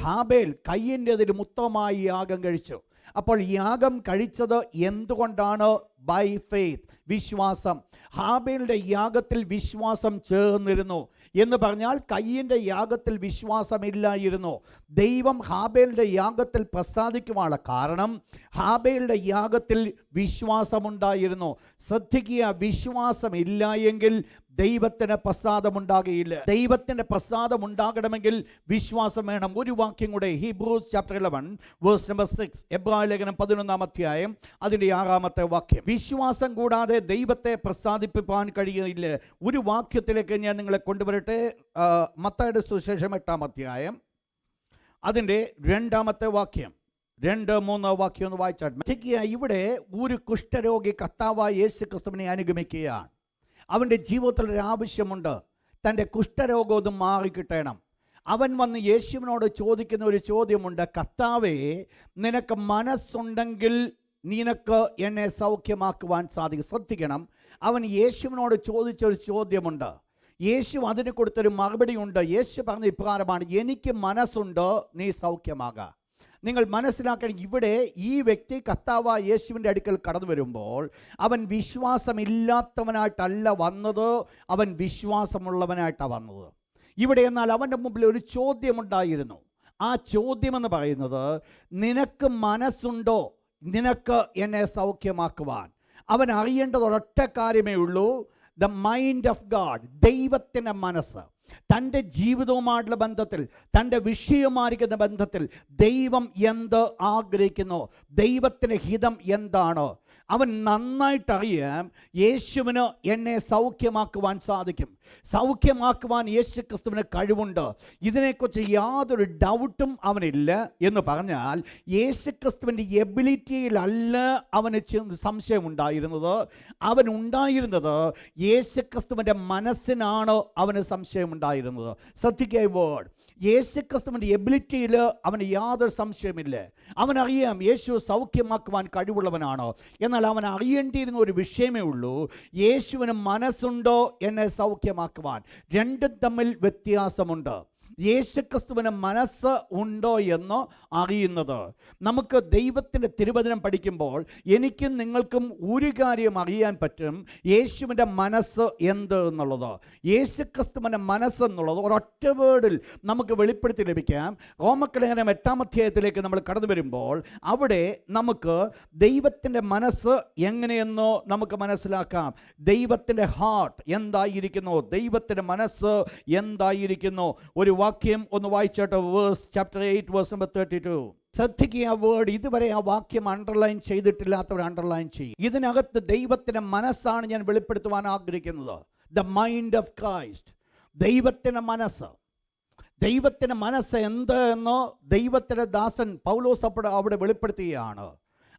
ഹാബേൽ കയ്യൻ്റെതിന് ഉത്തമമായി യാഗം കഴിച്ചു. അപ്പോൾ യാഗം കഴിച്ചത് എന്തുകൊണ്ടാണ്? ബൈ ഫെയ്ത്ത്, വിശ്വാസം. ഹാബേലിൻ്റെ യാഗത്തിൽ വിശ്വാസം ചേർന്നിരുന്നു എന്ന് പറഞ്ഞാൽ കയ്യൻ്റെ യാഗത്തിൽ വിശ്വാസമില്ലായിരുന്നു. ദൈവം ഹാബേലിൻ്റെ യാഗത്തിൽ പ്രസാദിക്കുവാനുള്ള കാരണം ഹാബേലിൻ്റെ യാഗത്തിൽ വിശ്വാസമുണ്ടായിരുന്നു. ശ്രദ്ധിക്കുക, വിശ്വാസമില്ല എങ്കിൽ ദൈവത്തിന് പ്രസാദമുണ്ടാകുകയില്ല. ദൈവത്തിൻ്റെ പ്രസാദം ഉണ്ടാകണമെങ്കിൽ വിശ്വാസം വേണം. ഒരു വാക്യം കൂടെ, ഹീബ്രൂസ് ചാപ്റ്റർ 11 വേഴ്സ് നമ്പർ 6. എബ്രായർ ലേഖനം 11 അതിൻ്റെ 6 വാക്യം. വിശ്വാസം കൂടാതെ ദൈവത്തെ പ്രസാദിപ്പിക്കാൻ കഴിയില്ല. ഒരു വാക്യത്തിലേക്ക് ഞാൻ നിങ്ങളെ കൊണ്ടുവരട്ടെ. മത്തായിയുടെ സുവിശേഷം 8 അതിൻ്റെ 2 വാക്യം, 2-3 വാക്യം ഒന്ന് വായിച്ചാൽ. ഇവിടെ ഒരു കുഷ്ഠരോഗി കർത്താവായ യേശു ക്രിസ്തുവിനെ അനുഗമിക്കുകയാണ്. അവൻ്റെ ജീവിതത്തിൽ ഒരു ആവശ്യമുണ്ട്, തൻ്റെ കുഷ്ഠരോഗം ഒന്ന് മാറിക്കിട്ടണം. അവൻ വന്ന് യേശുവിനോട് ചോദിക്കുന്ന ഒരു ചോദ്യമുണ്ട്, കർത്താവേ, നിനക്ക് മനസ്സുണ്ടെങ്കിൽ നിനക്ക് എന്നെ സൗഖ്യമാക്കുവാൻ സാധിക്കും. ശ്രദ്ധിക്കണം, അവൻ യേശുവിനോട് ചോദിച്ചൊരു ചോദ്യമുണ്ട്. യേശു അതിന് കൊടുത്തൊരു മറുപടിയുണ്ട്. യേശു പറഞ്ഞ ഇപ്രകാരമാണ്, എനിക്ക് മനസ്സുണ്ട്, നീ സൗഖ്യമാകാം. നിങ്ങൾ മനസ്സിലാക്കണം, ഇവിടെ ഈ വ്യക്തി കർത്താവായ യേശുവിൻ്റെ അടുക്കൽ കടന്നു വരുമ്പോൾ അവൻ വിശ്വാസമില്ലാത്തവനായിട്ടല്ല വന്നത്, അവൻ വിശ്വാസമുള്ളവനായിട്ടാണ് വന്നത്. ഇവിടെ എന്നാൽ അവൻ്റെ മുമ്പിൽ ഒരു ചോദ്യമുണ്ടായിരുന്നു. ആ ചോദ്യമെന്ന് പറയുന്നത്, നിനക്ക് മനസ്സുണ്ടോ നിനക്ക് എന്നെ സൗഖ്യമാക്കുവാൻ? അവൻ അറിയേണ്ടത് ഒരൊറ്റ കാര്യമേ ഉള്ളൂ, ദ മൈൻഡ് ഓഫ് ഗാഡ്, ദൈവത്തിൻ്റെ മനസ്സ്. തൻ്റെ ജീവിതവുമായിട്ടുള്ള ബന്ധത്തിൽ, തൻ്റെ വിഷയമായിരിക്കുന്ന ബന്ധത്തിൽ ദൈവം എന്ത് ആഗ്രഹിക്കുന്നു, ദൈവത്തിൻ്റെ ഹിതം എന്താണ്, അവൻ നന്നായിട്ടറിയാം. യേശുവിന് എന്നെ സൗഖ്യമാക്കുവാൻ സാധിക്കും, സൗഖ്യമാക്കുവാൻ യേശു ക്രിസ്തുവിന് കഴിവുണ്ട്, ഇതിനെക്കുറിച്ച് യാതൊരു ഡൗട്ടും അവനില്ല എന്ന് പറഞ്ഞാൽ യേശു ക്രിസ്തുവിൻ്റെ എബിലിറ്റിയിലല്ല അവന് സംശയമുണ്ടായിരുന്നത്. അവനുണ്ടായിരുന്നത് യേശു ക്രിസ്തുവിൻ്റെ മനസ്സിനാണ് അവന് സംശയമുണ്ടായിരുന്നത്. ശ്രദ്ധിക്കുക, വേർഡ്, യേശു ക്രിസ്തുവിൻ്റെ എബിലിറ്റിയിൽ അവന് യാതൊരു സംശയമില്ല. അവനറിയാം യേശു സൗഖ്യമാക്കുവാൻ കഴിവുള്ളവനാണ്. എന്നാൽ അവൻ അറിയേണ്ടിയിരുന്ന ഒരു വിഷയമേ ഉള്ളൂ, യേശുവിന് മനസ്സുണ്ടോ എന്നെ സൗഖ്യമാക്കുവാൻ. രണ്ടും തമ്മിൽ വ്യത്യാസമുണ്ട്. യേശുക്രിസ്തുവിന് മനസ്സ് ഉണ്ടോ എന്ന് അറിയുന്നത്, നമുക്ക് ദൈവത്തിൻ്റെ തിരുവചനം പഠിക്കുമ്പോൾ എനിക്കും നിങ്ങൾക്കും ഒരു കാര്യം അറിയാൻ പറ്റും, യേശുവിൻ്റെ മനസ്സ് എന്ത് എന്നുള്ളത്. യേശുക്രിസ്തുവിൻ്റെ മനസ്സെന്നുള്ളത് ഒരൊറ്റ വേർഡിൽ നമുക്ക് വെളിപ്പെടുത്തി ലഭിക്കാം. റോമലേഖനം 8 നമ്മൾ കടന്നു വരുമ്പോൾ അവിടെ നമുക്ക് ദൈവത്തിൻ്റെ മനസ്സ് എങ്ങനെയെന്നോ നമുക്ക് മനസ്സിലാക്കാം. ദൈവത്തിൻ്റെ ഹാർട്ട് എന്തായിരിക്കുന്നു, ദൈവത്തിൻ്റെ മനസ്സ് എന്തായിരിക്കുന്നു. ഒരു വാക്യം ഒന്ന് വായിച്ചോട്ടെ. chapter 8 verse number 32. ശ്രദ്ധിക്കുക, ആ വേർഡ് ഇതുവരെ ആ വാക്യം അണ്ടർലൈൻ ചെയ്തിട്ടില്ലാത്തവർ അണ്ടർലൈൻ ചെയ്യും. ഇതിനകത്ത് ദൈവത്തിൻ്റെ മനസ്സാണ് ഞാൻ വെളിപ്പെടുത്തുവാൻ ആഗ്രഹിക്കുന്നത്. The mind of Christ. ദൈവത്തിൻ്റെ മനസ്സ്. ദൈവത്തിൻ്റെ മനസ്സ് എന്ത് എന്ന് ദൈവത്തിൻ്റെ ദാസൻ പൗലോസ് അവിടെ വെളിപ്പെടുത്തുകയാണ്.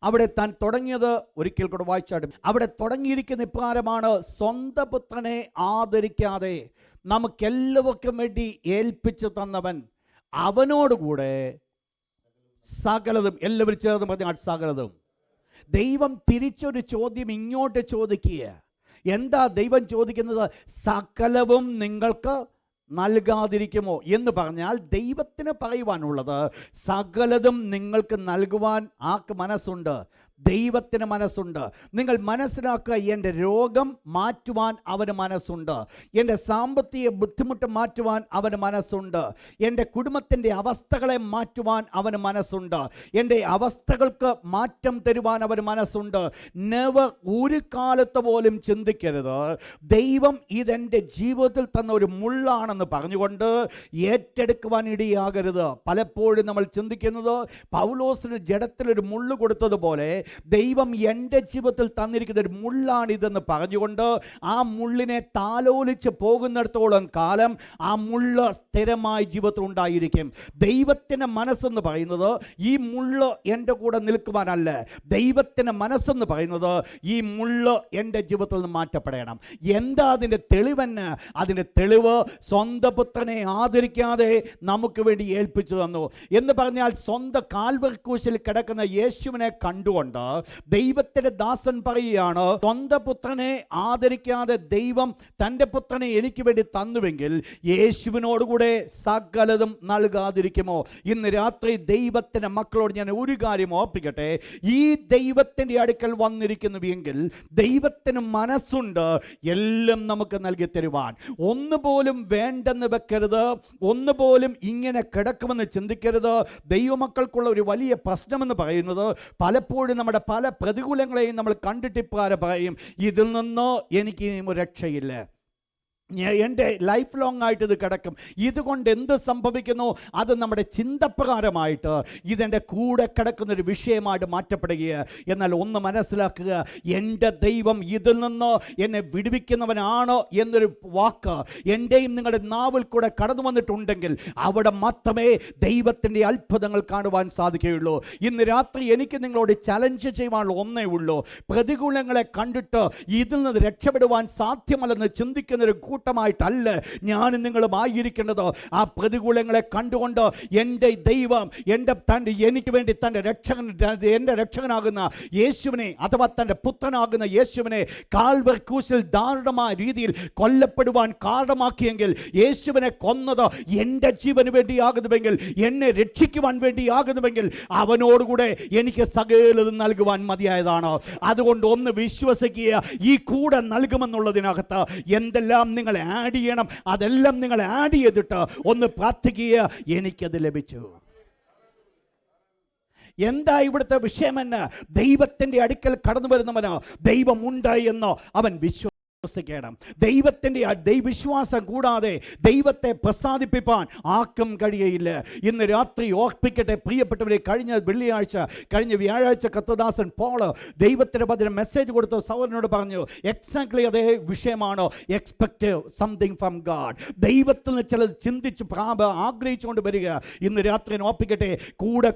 അവിടെ താൻ തുടങ്ങിയത് ഒരിക്കൽ കൂടെ വായിച്ചാട്ടും. അവിടെ തുടങ്ങിയിരിക്കുന്ന ഇപ്രകാരമാണ്: സ്വന്തം പുത്രനെ ആദരിക്കാതെ നമുക്കെല്ലാവർക്കും വേണ്ടി ഏൽപ്പിച്ചു തന്നവൻ അവനോടുകൂടെ സകലതും. എല്ലാവരും ചേർന്ന് പറഞ്ഞാൽ സകലതും. ദൈവം തിരിച്ചൊരു ചോദ്യം ഇങ്ങോട്ട് ചോദിക്കുക. എന്താ ദൈവം ചോദിക്കുന്നത്? സകലവും നിങ്ങൾക്ക് നൽകാതിരിക്കുമോ എന്ന് പറഞ്ഞാൽ ദൈവത്തിന് പറയുവാനുള്ളത് സകലതും നിങ്ങൾക്ക് നൽകുവാൻ ആർക്ക് മനസ്സുണ്ട്? ദൈവത്തിന് മനസ്സുണ്ട്. നിങ്ങൾ മനസ്സിലാക്കുക, എൻ്റെ രോഗം മാറ്റുവാൻ അവന് മനസ്സുണ്ട്. എൻ്റെ സാമ്പത്തിക ബുദ്ധിമുട്ട് മാറ്റുവാൻ അവന് മനസ്സുണ്ട്. എൻ്റെ കുടുംബത്തിൻ്റെ അവസ്ഥകളെ മാറ്റുവാൻ അവന് മനസ്സുണ്ട്. എൻ്റെ അവസ്ഥകൾക്ക് മാറ്റം തരുവാൻ അവന് മനസ്സുണ്ട്. നെവർ, ഒരു കാലത്ത് പോലും ചിന്തിക്കരുത് ദൈവം ഇതെൻ്റെ ജീവിതത്തിൽ തന്ന ഒരു മുള്ളാണെന്ന് പറഞ്ഞുകൊണ്ട് ഏറ്റെടുക്കുവാൻ ഇടയാകരുത്. പലപ്പോഴും നമ്മൾ ചിന്തിക്കുന്നത് പൗലോസിന് ജഡത്തിലൊരു മുള്ള് കൊടുത്തതുപോലെ ദൈവം എൻ്റെ ജീവിതത്തിൽ തന്നിരിക്കുന്ന ഒരു മുള്ളാണിതെന്ന് പറഞ്ഞുകൊണ്ട് ആ മുള്ളിനെ താലോലിച്ച് പോകുന്നിടത്തോളം കാലം ആ മുള്ള് സ്ഥിരമായി ജീവിതത്തിൽ ഉണ്ടായിരിക്കും. ദൈവത്തിൻ്റെ മനസ്സെന്ന് പറയുന്നത് ഈ മുള്ള് എൻ്റെ കൂടെ നിൽക്കുവാനല്ല. ദൈവത്തിൻ്റെ മനസ്സെന്ന് പറയുന്നത് ഈ മുള്ള് എൻ്റെ ജീവിതത്തിൽ നിന്ന് മാറ്റപ്പെടണം. എന്താ അതിൻ്റെ തെളിവെന്ന്? അതിൻ്റെ തെളിവ് സ്വന്തം പുത്രനെ ആദരിക്കാതെ നമുക്ക് വേണ്ടി ഏൽപ്പിച്ചു തന്നു എന്ന് പറഞ്ഞാൽ സ്വന്തം കാൽവരി ക്രൂശിൽ കിടക്കുന്ന യേശുവിനെ കണ്ടുകൊണ്ട് ദൈവത്തിന്റെ ദാസൻ പറയുകയാണ്, സ്വന്തം പുത്രനെ ആദരിക്കാതെ ദൈവം തൻ്റെ പുത്രനെ എനിക്ക് വേണ്ടി തന്നുവെങ്കിൽ യേശുവിനോടുകൂടെ സകലതും നൽകാതിരിക്കുമോ? ഇന്ന് രാത്രി ദൈവത്തിന്റെ മക്കളോട് ഞാൻ ഒരു കാര്യം ഓർപ്പിക്കട്ടെ. ഈ ദൈവത്തിന്റെ അടുക്കൽ വന്നിരിക്കുന്നുവെങ്കിൽ ദൈവത്തിന് മനസ്സുണ്ട് എല്ലാം നമുക്ക് നൽകി തരുവാൻ. ഒന്നുപോലും വേണ്ടെന്ന് വെക്കരുത്. ഒന്നുപോലും ഇങ്ങനെ കിടക്കുമെന്ന് ചിന്തിക്കരുത്. ദൈവമക്കൾക്കുള്ള ഒരു വലിയ പ്രശ്നമെന്ന് പറയുന്നത് പലപ്പോഴും നമ്മുടെ പല പ്രതികൂലങ്ങളെയും നമ്മൾ കണ്ടിട്ടിപ്പാരെ പറയും, ഇതിൽ നിന്ന് എനിക്ക് രക്ഷയില്ല, എൻ്റെ ലൈഫ് ലോങ് ആയിട്ട് ഇത് കിടക്കും. ഇതുകൊണ്ട് എന്ത് സംഭവിക്കുന്നു? അത് നമ്മുടെ ചിന്തപ്രകാരമായിട്ട് ഇതെൻ്റെ കൂടെ കിടക്കുന്നൊരു വിഷയമായിട്ട് മാറ്റപ്പെടുകയാണ്. എന്നാൽ ഒന്ന് മനസ്സിലാക്കുക, എൻ്റെ ദൈവം ഇതിൽ നിന്ന് എന്നെ വിടുവിക്കുന്നവനാണ് എന്നൊരു വാക്ക് എൻ്റെയും നിങ്ങളുടെ നാവിൽ കൂടെ കടന്നു വന്നിട്ടുണ്ടെങ്കിൽ അവിടെ മാത്രമേ ദൈവത്തിൻ്റെ അത്ഭുതങ്ങൾ കാണുവാൻ സാധിക്കുകയുള്ളൂ. ഇന്ന് രാത്രി എനിക്ക് നിങ്ങളോട് ചലഞ്ച് ചെയ്യുവാനുള്ള ഒന്നേ ഉള്ളൂ. പ്രതികൂലങ്ങളെ കണ്ടിട്ട് ഇതിൽ നിന്ന് രക്ഷപ്പെടുവാൻ സാധ്യമല്ലെന്ന് ചിന്തിക്കുന്നൊരു കൂട്ടമായിട്ടല്ല ഞാനും നിങ്ങളും ആയിരിക്കേണ്ടത്. ആ പ്രതികൂലങ്ങളെ കണ്ടുകൊണ്ട് എൻ്റെ ദൈവം എനിക്ക് വേണ്ടി എൻ്റെ രക്ഷകനാകുന്ന യേശുവിനെ, അഥവാ തൻ്റെ പുത്രനാകുന്ന യേശുവിനെ കാൽവരി ക്രൂശിൽ ദാരുണമായ രീതിയിൽ കൊല്ലപ്പെടുവാൻ കാരണമാക്കിയെങ്കിൽ, യേശുവിനെ കൊന്നത് എൻ്റെ ജീവന് വേണ്ടിയാകുന്നുവെങ്കിൽ, എന്നെ രക്ഷിക്കുവാൻ വേണ്ടിയാകുന്നുവെങ്കിൽ അവനോടുകൂടെ എനിക്ക് സകലതും നൽകുവാൻ മതിയായതാണ്. അതുകൊണ്ട് ഒന്ന് വിശ്വസിക്കുക, ഈ കൂടെ നൽകുമെന്നുള്ളതിനകത്ത് എന്തെല്ലാം നിങ്ങൾ ആഡ് ചെയ്യണം അതെല്ലാം നിങ്ങൾ ആഡ് ചെയ്തിട്ട് ഒന്ന് പ്രാർത്ഥിക്കുക, എനിക്കത് ലഭിച്ചു. എന്താ ഇവിടുത്തെ വിഷയമെന്ന്? ദൈവത്തിന്റെ അടുക്കൽ കടന്നു വരുന്നവന് ദൈവമുണ്ട് എന്ന് അവൻ വിശ്വസിക്കണം. ദൈവത്തിന്റെ ദൈവവിശ്വാസം കൂടാതെ ദൈവത്തെ പ്രസാദിപ്പിക്കാൻ ആർക്കും കഴിയയില്ല. ഇന്ന് രാത്രി ഓർപ്പിക്കട്ടെ പ്രിയപ്പെട്ടവരെ, കഴിഞ്ഞ വ്യാഴാഴ്ച കർത്തദാസൻ പോള് ദൈവത്തിന്റെ പതിന് മെസ്സേജ് കൊടുത്ത സഹോദരനോട് പറഞ്ഞു, എക്സാക്ട്ലി അതേ വിഷയമാണ്. Expect something from God. ദൈവത്തിൽ നിന്ന് ചിലത് ചിന്തിച്ച് ആഗ്രഹിച്ചുകൊണ്ട് വരിക. ഇന്ന് രാത്രി ഓർപ്പിക്കട്ടെ,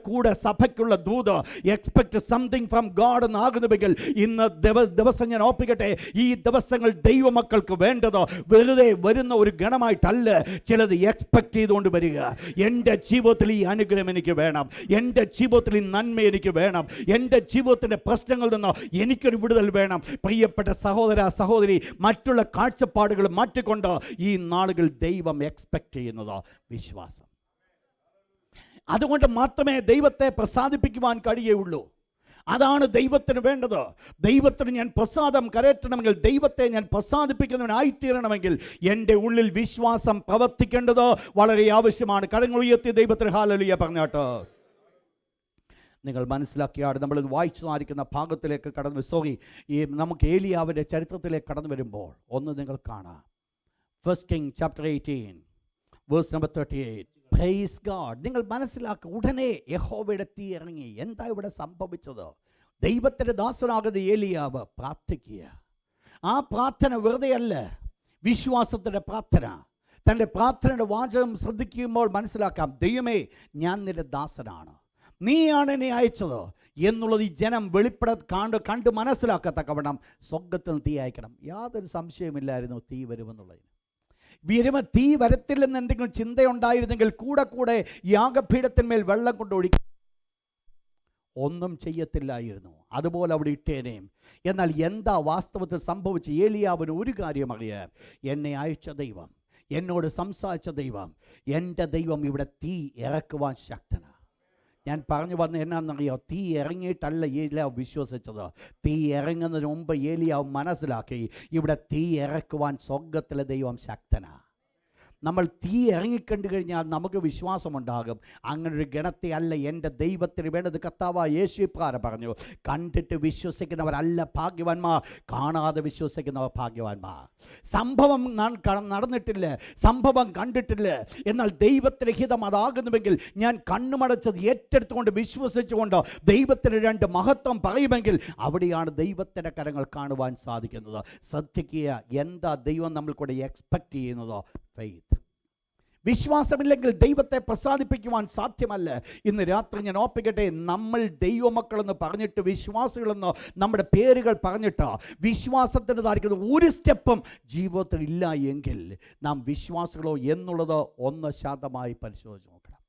കൂടെ സഭയ്ക്കുള്ള ദൂത് എക്സ്പെക്ട് സംതിങ് ഫ്രം ഗാഡ് എന്നാകുന്നുവെങ്കിൽ ഇന്ന് ദിവസം ഞാൻ ഓർപ്പിക്കട്ടെ, ഈ ദിവസങ്ങൾ ദൈവമക്കൾക്ക് വേണ്ടത് വെറുതെ വരുന്ന ഒരു ഗണമായിട്ടല്ല, ചിലത് എക്സ്പെക്ട് ചെയ്തുകൊണ്ട് വരിക. എൻ്റെ ജീവിതത്തിൽ ഈ അനുഗ്രഹം എനിക്ക് വേണം, എൻ്റെ ജീവിതത്തിൽ ഈ നന്മ എനിക്ക് വേണം, എൻ്റെ ജീവിതത്തിൻ്റെ പ്രശ്നങ്ങളിൽ നിന്ന് എനിക്കൊരു വിടുതൽ വേണം. പ്രിയപ്പെട്ട സഹോദര സഹോദരി, മറ്റുള്ള കാഴ്ചപ്പാടുകൾ മാറ്റിക്കൊണ്ട് ഈ നാളുകൾ ദൈവം എക്സ്പെക്ട് ചെയ്യുന്നത് വിശ്വാസം. അതുകൊണ്ട് മാത്രമേ ദൈവത്തെ പ്രസാദിപ്പിക്കുവാൻ കഴിയുള്ളൂ. അതാണ് ദൈവത്തിന് വേണ്ടത്. ദൈവത്തിന് ഞാൻ പ്രസാദം കരയറ്റണമെങ്കിൽ, ദൈവത്തെ ഞാൻ പ്രസാദിപ്പിക്കുന്നവനായിത്തീരണമെങ്കിൽ എൻ്റെ ഉള്ളിൽ വിശ്വാസം പ്രവർത്തിക്കേണ്ടത് വളരെ ആവശ്യമാണ്. കരങ്ങൾ ഉയർത്തി ദൈവത്തിന് ഹല്ലേലൂയ പറഞ്ഞാട്ട്. നിങ്ങൾ മനസ്സിലാക്കിയാണ് നമ്മൾ വായിച്ചു ആയിരിക്കുന്ന ഭാഗത്തിലേക്ക് നമുക്ക് ഏലിയാവിൻ്റെ ചരിത്രത്തിലേക്ക് കടന്നു വരുമ്പോൾ ഒന്ന് നിങ്ങൾ കാണാം. 1 Kings chapter 18 verse number 38. Praise God. നിങ്ങൾ മനസ്സിലാക്കുക, ഉടനെ യഹോവയുടെ തീ ഇറങ്ങി. എന്താ ഇവിടെ സംഭവിച്ചത്? ദൈവത്തിൻ്റെ ദാസനാകുന്ന ഏലിയാവ് പ്രാർത്ഥിക്കുക. ആ പ്രാർത്ഥന വെറുതെയല്ല, വിശ്വാസത്തിൻ്റെ പ്രാർത്ഥന. തൻ്റെ പ്രാർത്ഥനയുടെ വാചകം ശ്രദ്ധിക്കുമ്പോൾ മനസ്സിലാക്കാം, ദൈവമേ, ഞാൻ നിന്റെ ദാസനാണ്, നീയാണ് എന്നെ അയച്ചത് എന്നുള്ളത് ഈ ജനം കണ്ട് മനസ്സിലാക്കത്തക്കവണ്ണം സ്വർഗ്ഗത്തിൽ തീ അയക്കണം. യാതൊരു സംശയമില്ലായിരുന്നു തീ വരുമെന്നുള്ളതിന്. തീ വരത്തില്ലെന്ന് എന്തെങ്കിലും ചിന്തയുണ്ടായിരുന്നെങ്കിൽ കൂടെ യാഗപീഠത്തിന്മേൽ വെള്ളം കൊണ്ട് ഒഴിക്കും, ഒന്നും ചെയ്യത്തില്ലായിരുന്നു. അതുപോലെ അവിടെ ഇട്ടേനേയും. എന്നാൽ എന്താ വാസ്തവത്തിൽ സംഭവിച്ച? ഏലിയാവിന് ഒരു കാര്യം അറിയാം, എന്നെ അയച്ച ദൈവം, എന്നോട് സംസാരിച്ച ദൈവം, എൻ്റെ ദൈവം ഇവിടെ തീ ഇറക്കുവാൻ ശക്തനാണ്. ഞാൻ പറഞ്ഞു വന്ന എന്നാണെന്നറിയോ? തീ ഇറങ്ങിയിട്ടല്ല ഏലിയാവ് വിശ്വസിച്ചത്. തീ ഇറങ്ങുന്നതിന് മുമ്പ് ഏലിയാവ് മനസ്സിലാക്കി, ഇവിടെ തീ ഇറക്കുവാൻ സ്വർഗ്ഗത്തിലെ ദൈവം ശക്തനാണ്. നമ്മൾ തീ ഇറങ്ങിക്കണ്ടു കഴിഞ്ഞാൽ നമുക്ക് വിശ്വാസമുണ്ടാകും. അങ്ങനൊരു ഗണത്തെ അല്ല എൻ്റെ ദൈവത്തിന് വേണ്ടത്. കർത്താവായ യേശു ഇപ്രകാരം പറഞ്ഞു, കണ്ടിട്ട് വിശ്വസിക്കുന്നവരല്ല ഭാഗ്യവാന്മാർ, കാണാതെ വിശ്വസിക്കുന്നവർ ഭാഗ്യവാന്മാർ. സംഭവം നടന്നിട്ടില്ല, സംഭവം കണ്ടിട്ടില്ല, എന്നാൽ ദൈവത്തിൻ്റെ ഹിതം അതാകുന്നുവെങ്കിൽ ഞാൻ കണ്ണുമടച്ചത് ഏറ്റെടുത്തുകൊണ്ട് വിശ്വസിച്ചുകൊണ്ട് ദൈവത്തിന് രണ്ട് മഹത്വം പറയുമെങ്കിൽ അവിടെയാണ് ദൈവത്തിൻ്റെ കരങ്ങൾ കാണുവാൻ സാധിക്കുന്നത്. ശ്രദ്ധിക്കുക, എന്താ ദൈവം നമ്മൾ കൂടെ എക്സ്പെക്റ്റ് ചെയ്യുന്നത്? ഫെയ്ത്ത്. വിശ്വാസമില്ലെങ്കിൽ ദൈവത്തെ പ്രസാദിപ്പിക്കുവാൻ സാധ്യമല്ല. ഇന്ന് രാത്രി ഞാൻ ഓർപ്പിക്കട്ടെ, നമ്മൾ ദൈവമക്കളെന്ന് പറഞ്ഞിട്ട്, വിശ്വാസികളെന്ന് നമ്മുടെ പേരുകൾ പറഞ്ഞിട്ട് വിശ്വാസത്തിൻ്റെതായിരിക്കുന്ന ഒരു സ്റ്റെപ്പും ജീവിതത്തിൽ ഇല്ല എങ്കിൽ നാം വിശ്വാസികളോ എന്നുള്ളത് 1% പരിശോധിച്ച് നോക്കണം.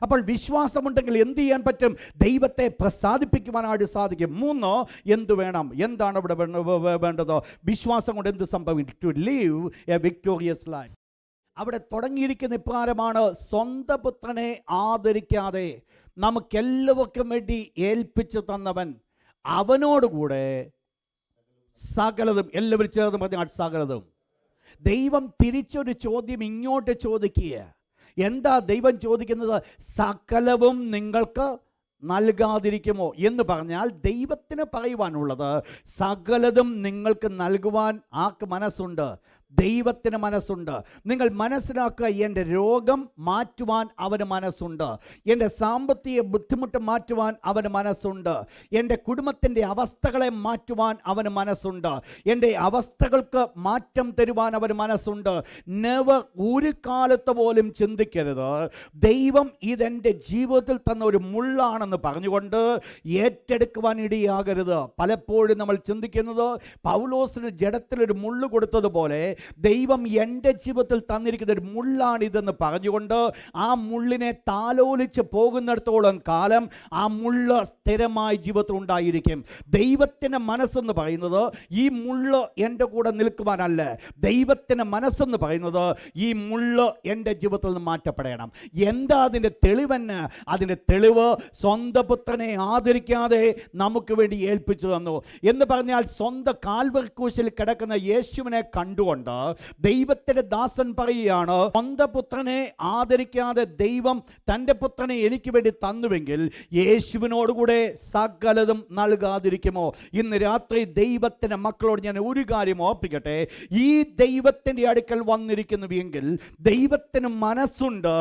അപ്പോൾ വിശ്വാസമുണ്ടെങ്കിൽ എന്ത് ചെയ്യാൻ പറ്റും? ദൈവത്തെ പ്രസാദിപ്പിക്കുവാനായിട്ട് സാധിക്കും. 3, എന്ത് വേണം? എന്താണ് ഇവിടെ വേണ്ടത്? വിശ്വാസം കൊണ്ട് എന്ത് സംഭവിക്കും? To live a victorious life. അവിടെ തുടങ്ങിയിരിക്കുന്ന ഇപ്രകാരമാണ്, സ്വന്തം പുത്രനെ ആദരിക്കാതെ നമുക്കെല്ലാവർക്കും വേണ്ടി ഏൽപ്പിച്ചു തന്നവൻ അവനോടുകൂടെ സകലതും, എല്ലാവരും ചേർന്ന് പറഞ്ഞാൽ സകലതും. ദൈവം തിരിച്ചൊരു ചോദ്യം ഇങ്ങോട്ട് ചോദിക്കുക. എന്താ ദൈവം ചോദിക്കുന്നത്? സകലവും നിങ്ങൾക്ക് നൽകാതിരിക്കുമോ എന്ന് പറഞ്ഞാൽ ദൈവത്തിന് പറയുവാനുള്ളത്, സകലതും നിങ്ങൾക്ക് നൽകുവാൻ ആർക്ക് മനസ്സുണ്ട്? ദൈവത്തിന് മനസ്സുണ്ട്. നിങ്ങൾ മനസ്സിലാക്കുക, എൻ്റെ രോഗം മാറ്റുവാൻ അവന് മനസ്സുണ്ട്, എൻ്റെ സാമ്പത്തിക ബുദ്ധിമുട്ട് മാറ്റുവാൻ അവന് മനസ്സുണ്ട്, എൻ്റെ കുടുംബത്തിൻ്റെ അവസ്ഥകളെ മാറ്റുവാൻ അവന് മനസ്സുണ്ട്, എൻ്റെ അവസ്ഥകൾക്ക് മാറ്റം തരുവാൻ അവന് മനസ്സുണ്ട്. നെവർ, ഒരു കാലത്ത് പോലും ചിന്തിക്കരുത് ദൈവം ഇതെൻ്റെ ജീവിതത്തിൽ തന്ന ഒരു മുള്ളാണെന്ന് പറഞ്ഞുകൊണ്ട് ഏറ്റെടുക്കുവാൻ ഇടയാകരുത്. പലപ്പോഴും നമ്മൾ ചിന്തിക്കുന്നത്, പൗലോസിന് ജഡത്തിലൊരു മുള്ളു കൊടുത്തതുപോലെ ദൈവം എൻ്റെ ജീവിതത്തിൽ തന്നിരിക്കുന്ന ഒരു മുള്ളാണിതെന്ന് പറഞ്ഞുകൊണ്ട് ആ മുള്ളിനെ താലോലിച്ച് പോകുന്നിടത്തോളം കാലം ആ മുള്ള് സ്ഥിരമായി ജീവിതത്തിൽ ഉണ്ടായിരിക്കും. ദൈവത്തിൻ്റെ മനസ്സെന്ന് പറയുന്നത് ഈ മുള്ള് എൻ്റെ കൂടെ നിൽക്കുവാനല്ല. ദൈവത്തിൻ്റെ മനസ്സെന്ന് പറയുന്നത് ഈ മുള്ള് എൻ്റെ ജീവിതത്തിൽ നിന്ന് മാറ്റപ്പെടണം. എന്താ അതിൻ്റെ തെളിവെന്ന്? അതിൻ്റെ തെളിവ് സ്വന്തം പുത്രനെ ആദരിക്കാതെ നമുക്ക് വേണ്ടി ഏൽപ്പിച്ചു തന്നു എന്ന് പറഞ്ഞാൽ, സ്വന്തം കാൽവരി ക്രൂശിൽ കിടക്കുന്ന യേശുവിനെ കണ്ടുകൊണ്ട് ദൈവത്തിന്റെ ദാസൻ പറയുകയാണ്, സ്വന്തം പുത്രനെ ആദരിക്കാതെ ദൈവം തൻ്റെ പുത്രനെ എനിക്ക് വേണ്ടി തന്നുവെങ്കിൽ യേശുവിനോടുകൂടെ സകലതും നൽകാതിരിക്കുമോ? ഇന്ന് രാത്രി ദൈവത്തിന്റെ മക്കളോട് ഞാൻ ഒരു കാര്യം ഓർപ്പിക്കട്ടെ, ഈ ദൈവത്തിന്റെ അടുക്കൽ വന്നിരിക്കുന്നുവെങ്കിൽ ദൈവത്തിന് മനസ്സുണ്ട്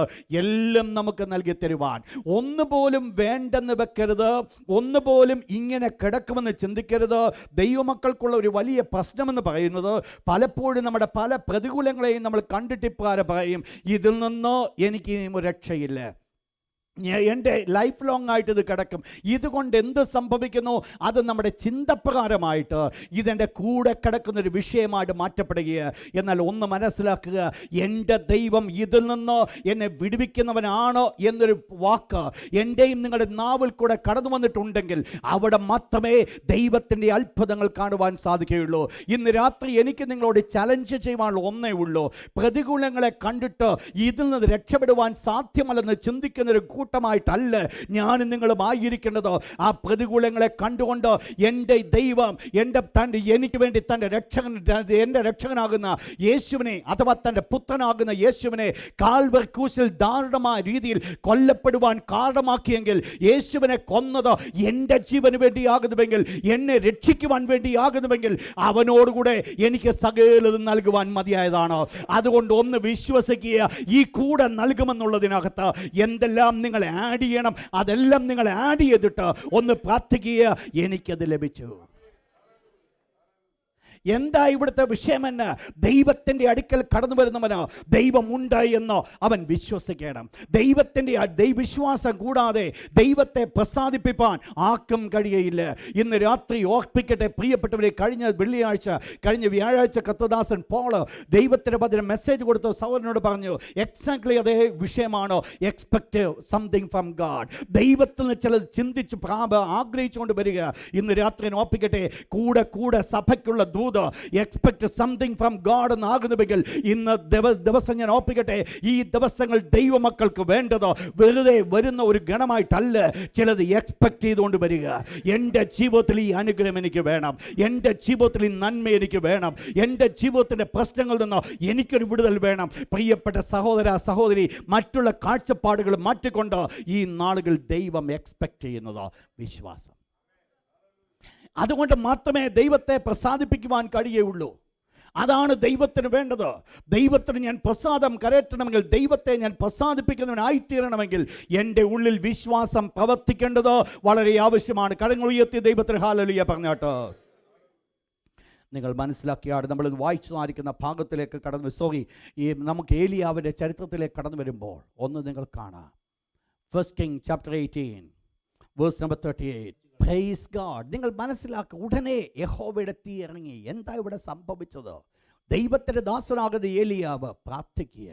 എല്ലാം നമുക്ക് നൽകി തരുവാൻ. ഒന്നുപോലും വേണ്ടെന്ന് വെക്കരുത്, ഒന്നുപോലും ഇങ്ങനെ കിടക്കുമെന്ന് ചിന്തിക്കരുത്. ദൈവമക്കൾക്കുള്ള ഒരു വലിയ പ്രശ്നമെന്ന് പറയുന്നത്, പലപ്പോഴും നമ്മുടെ പല പ്രതികൂലങ്ങളെയും നമ്മൾ കണ്ടിട്ടിപ്പാരെ പറയും, ഇതിൽ നിന്ന് എനിക്ക് ഇനി രക്ഷയില്ല, എൻ്റെ ലൈഫ് ലോങ് ആയിട്ട് ഇത് കിടക്കും. ഇതുകൊണ്ട് എന്ത് സംഭവിക്കുന്നു? അത് നമ്മുടെ ചിന്തപ്രകാരമായിട്ട് ഇതെൻ്റെ കൂടെ കിടക്കുന്നൊരു വിഷയമായിട്ട് മാറ്റപ്പെടുകയാണ്. എന്നാൽ ഒന്ന് മനസ്സിലാക്കുക, എൻ്റെ ദൈവം ഇതിൽ നിന്ന് എന്നെ വിടുവിക്കുന്നവനാണ് എന്നൊരു വാക്ക് എൻ്റെയും നിങ്ങളുടെ നാവിൽ കൂടെ കടന്നു വന്നിട്ടുണ്ടെങ്കിൽ അവിടെ മാത്രമേ ദൈവത്തിൻ്റെ അത്ഭുതങ്ങൾ കാണുവാൻ സാധിക്കുകയുള്ളൂ. ഇന്ന് രാത്രി എനിക്ക് നിങ്ങളോട് ചലഞ്ച് ചെയ്യുവാനുള്ള ഒന്നേ ഉള്ളൂ. പ്രതികൂലങ്ങളെ കണ്ടിട്ട് ഇതിൽ നിന്ന് രക്ഷപ്പെടുവാൻ സാധ്യമല്ലെന്ന് ചിന്തിക്കുന്നൊരു കൂട്ടം കൂട്ടമായിട്ടല്ല ഞാനും നിങ്ങളും ആയിരിക്കേണ്ടത്. ആ പ്രതികൂലങ്ങളെ കണ്ടുകൊണ്ട് എൻ്റെ ദൈവം എനിക്ക് വേണ്ടി എൻ്റെ രക്ഷകനാകുന്ന യേശുവിനെ, അഥവാ തൻ്റെ പുത്രനാകുന്ന യേശുവിനെ കാൽവരി ക്രൂശിൽ ദാരുണമായ രീതിയിൽ കൊല്ലപ്പെടുവാൻ കാരണമാക്കിയെങ്കിൽ, യേശുവിനെ കൊന്നത് എൻ്റെ ജീവന് വേണ്ടിയാകുന്നുവെങ്കിൽ, എന്നെ രക്ഷിക്കുവാൻ വേണ്ടിയാകുന്നുവെങ്കിൽ, അവനോടുകൂടെ എനിക്ക് സകലതും നൽകുവാൻ മതിയായതാണ്. അതുകൊണ്ട് ഒന്ന് വിശ്വസിക്കുക, ഈ കൂടെ നൽകുമെന്നുള്ളതിനകത്ത് എന്തെല്ലാം നിങ്ങൾ ആഡ് ചെയ്യണം അതെല്ലാം നിങ്ങൾ ആഡ് ചെയ്തിട്ട് ഒന്ന് പ്രാർത്ഥിക്കുക, എനിക്കത് ലഭിച്ചു. എന്താ ഇവിടുത്തെ വിഷയമെന്ന്? ദൈവത്തിൻ്റെ അടുക്കൽ കടന്നു വരുന്നവന് ദൈവമുണ്ട് എന്ന് അവൻ വിശ്വസിക്കണം. ദൈവത്തിൻ്റെ വിശ്വാസം കൂടാതെ ദൈവത്തെ പ്രസാദിപ്പിക്കാൻ ആർക്കും കഴിയയില്ല. ഇന്ന് രാത്രി ഓർപ്പിക്കട്ടെ പ്രിയപ്പെട്ടവരെ, കഴിഞ്ഞ വ്യാഴാഴ്ച കർത്തദാസൻ പോള് ദൈവത്തിൻ്റെ പതിന് മെസ്സേജ് കൊടുത്ത സഹോദരനോട് പറഞ്ഞു, എക്സാക്ട്ലി അതേ വിഷയമാണ്. Expect something from God. ദൈവത്തിൽ നിന്ന് ചിലത് ചിന്തിച്ച് ആഗ്രഹിച്ചുകൊണ്ട് വരിക. ഇന്ന് രാത്രി ഓർപ്പിക്കട്ടെ, കൂടെ സഭയ്ക്കുള്ള എക്സ്പെക്ട് സംതിങ് ഫ്രം ഗാഡ് എന്നാകുന്നുവെങ്കിൽ, ഇന്ന് ദിവസം ഞാൻ ഓർപ്പിക്കട്ടെ, ഈ ദിവസങ്ങൾ ദൈവമക്കൾക്ക് വേണ്ടത് വെറുതെ വരുന്ന ഒരു ഗണമായിട്ടല്ല, ചിലത് എക്സ്പെക്ട് ചെയ്തുകൊണ്ട് വരിക. എൻ്റെ ജീവിതത്തിൽ ഈ അനുഗ്രഹം എനിക്ക് വേണം, എൻ്റെ ജീവിതത്തിൽ ഈ നന്മ എനിക്ക് വേണം, എൻ്റെ ജീവിതത്തിൻ്റെ പ്രശ്നങ്ങളിൽ നിന്ന് എനിക്കൊരു വിടുതൽ വേണം. പ്രിയപ്പെട്ട സഹോദര സഹോദരി, മറ്റുള്ള കാഴ്ചപ്പാടുകൾ മാറ്റിക്കൊണ്ട് ഈ നാളുകൾ ദൈവം എക്സ്പെക്ട് ചെയ്യുന്നത് വിശ്വാസം. അതുകൊണ്ട് മാത്രമേ ദൈവത്തെ പ്രസാദിപ്പിക്കുവാൻ കഴിയുള്ളൂ. അതാണ് ദൈവത്തിന് വേണ്ടത്. ദൈവത്തിന് ഞാൻ പ്രസാദം കരയറ്റണമെങ്കിൽ, ദൈവത്തെ ഞാൻ പ്രസാദിപ്പിക്കുന്നവനായിത്തീരണമെങ്കിൽ എൻ്റെ ഉള്ളിൽ വിശ്വാസം പ്രവർത്തിക്കേണ്ടത് വളരെ ആവശ്യമാണ്. കരങ്ങൾ ഉയർത്തി ദൈവത്തിന് ഹല്ലേലൂയ പറഞ്ഞാട്ട്. നിങ്ങൾ മനസ്സിലാക്കിയാണ് നമ്മൾ വായിച്ചു ആയിരിക്കുന്ന ഭാഗത്തിലേക്ക് നമുക്ക് ഏലിയാവിൻ്റെ ചരിത്രത്തിലേക്ക് കടന്നു വരുമ്പോൾ ഒന്ന് നിങ്ങൾ കാണാം. 1 Kings chapter 18 verse number 38. Praise God. നിങ്ങൾ മനസ്സിലാക്കുക, ഉടനെ യഹോവയുടെ തീ ഇറങ്ങി. എന്താ ഇവിടെ സംഭവിച്ചത്? ദൈവത്തിൻ്റെ ദാസനാകുന്ന ഏലിയാവ് പ്രാർത്ഥിക്കുക.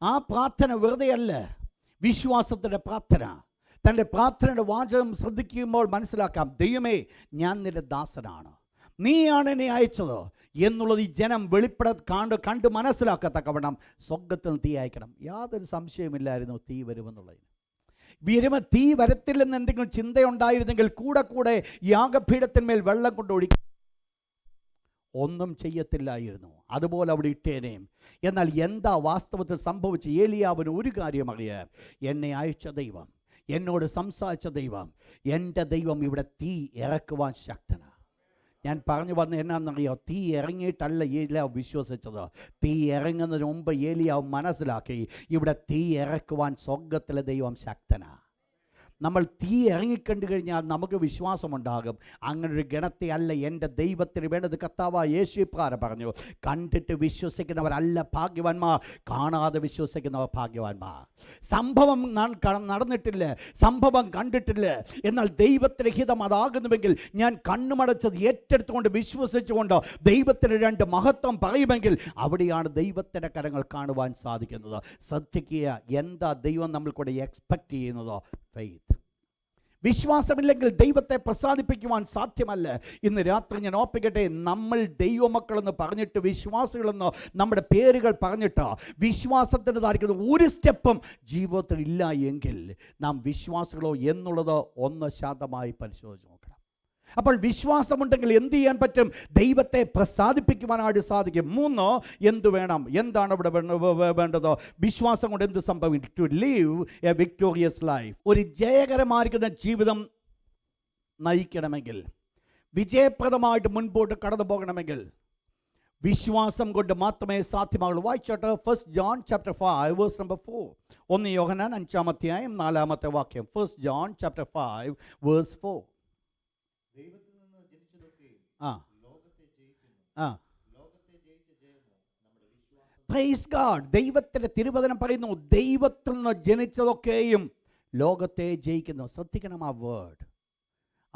ആ പ്രാർത്ഥന വെറുതെയല്ല, വിശ്വാസത്തിൻ്റെ പ്രാർത്ഥന. തൻ്റെ പ്രാർത്ഥനയുടെ വാചകം ശ്രദ്ധിക്കുമ്പോൾ മനസ്സിലാക്കാം, ദൈവമേ ഞാൻ നിന്റെ ദാസനാണ്, നീയാണ് എന്നെ അയച്ചത് എന്നുള്ളത് ഈ ജനം കണ്ട് മനസ്സിലാക്കത്തക്കവണ്ണം സ്വർഗ്ഗത്തിൽ തീ അയക്കണം. യാതൊരു സംശയമില്ലായിരുന്നു തീ വരുമെന്നുള്ളതിന്. തീ വരത്തില്ലെന്ന് എന്തെങ്കിലും ചിന്തയുണ്ടായിരുന്നെങ്കിൽ കൂടെ യാഗപീഠത്തിന്മേൽ വെള്ളം കൊണ്ടൊഴിക്കും, ഒന്നും ചെയ്യത്തില്ലായിരുന്നു. അതുപോലെ അവിടെ ഇട്ടേനേയും. എന്നാൽ എന്താ വാസ്തവത്തിൽ സംഭവിച്ച? ഏലിയാവിന് ഒരു കാര്യം അറിയാം, എന്നെ അയച്ച ദൈവം, എന്നോട് സംസാരിച്ച ദൈവം, എൻ്റെ ദൈവം ഇവിടെ തീ ഇറക്കുവാൻ ശക്തനാണ്. ഞാൻ പറഞ്ഞു വന്ന എന്നാന്നറിയോ? തീ ഇറങ്ങിയിട്ടല്ല ഏലിയാവ് വിശ്വസിച്ചത്. തീ ഇറങ്ങുന്നതിന് മുമ്പ് ഏലിയാവ് മനസ്സിലാക്കി, ഇവിടെ തീ ഇറക്കുവാൻ സ്വർഗ്ഗത്തിലെ ദൈവം ശക്തനാണ്. നമ്മൾ തീ ഇറങ്ങിക്കണ്ടു കഴിഞ്ഞാൽ നമുക്ക് വിശ്വാസമുണ്ടാകും. അങ്ങനൊരു ഗണത്തെ അല്ല എൻ്റെ ദൈവത്തിന് വേണ്ടത്. കർത്താവായ യേശുപ്രാര പറഞ്ഞു, കണ്ടിട്ട് വിശ്വസിക്കുന്നവരല്ല ഭാഗ്യവാന്മാർ, കാണാതെ വിശ്വസിക്കുന്നവർ ഭാഗ്യവാന്മാർ. സംഭവം നടന്നിട്ടില്ല, സംഭവം കണ്ടിട്ടില്ല, എന്നാൽ ദൈവത്തിൻ്റെ ഹിതം അതാകുന്നുവെങ്കിൽ ഞാൻ കണ്ണുമടച്ചത് ഏറ്റെടുത്തുകൊണ്ട് വിശ്വസിച്ചുകൊണ്ട് ദൈവത്തിന് രണ്ട് മഹത്വം പറയുമെങ്കിൽ അവിടെയാണ് ദൈവത്തിൻ്റെ കരങ്ങൾ കാണുവാൻ സാധിക്കുന്നത്. ശ്രദ്ധിക്കുക, എന്താ ദൈവം നമ്മൾ കൂടെ എക്സ്പെക്റ്റ് ചെയ്യുന്നത്? ഫെയ്ത്ത്. വിശ്വാസമില്ലെങ്കിൽ ദൈവത്തെ പ്രസാദിപ്പിക്കുവാൻ സാധ്യമല്ല. ഇന്ന് രാത്രി ഞാൻ ഓർപ്പിക്കട്ടെ, നമ്മൾ ദൈവമക്കളെന്ന് പറഞ്ഞിട്ട്, വിശ്വാസികളെന്ന് നമ്മുടെ പേരുകൾ പറഞ്ഞിട്ട് വിശ്വാസത്തിൻ്റെതായിരിക്കുന്ന ഒരു സ്റ്റെപ്പും ജീവിതത്തിൽ ഇല്ല എങ്കിൽ നാം വിശ്വാസികളോ എന്നുള്ളത് 1% പരിശോധിച്ച് നോക്കണം. അപ്പോൾ വിശ്വാസമുണ്ടെങ്കിൽ എന്ത് ചെയ്യാൻ പറ്റും? ദൈവത്തെ പ്രസാദിപ്പിക്കുവാനായിട്ട് സാധിക്കും. 3, എന്ത് വേണം? എന്താണ് ഇവിടെ വേണ്ടത്? വിശ്വാസം കൊണ്ട് എന്ത് സംഭവിക്കും? To live a victorious life. ഒരു ജയകരമായിരിക്കുന്ന ജീവിതം നയിക്കണമെങ്കിൽ, വിജയപ്രദമായിട്ട് മുൻപോട്ട് കടന്നു പോകണമെങ്കിൽ വിശ്വാസം കൊണ്ട് മാത്രമേ സാധ്യമാകുള്ളൂ. വായിച്ചോട്ടെ, 1 John chapter 5 verse number 4. 1 യോഹന്നാൻ 5-ാം അധ്യായം 4-ാമത്തെ വാക്യം. 1 John chapter 5 verse 4. Praise God. ദൈവത്തിൻ്റെ തിരുവചനം പറയുന്നു, ദൈവത്തിൽ നിന്ന് ജനിച്ചതൊക്കെയും ലോകത്തെ ജയിക്കുന്നു. ശ്രദ്ധിക്കണം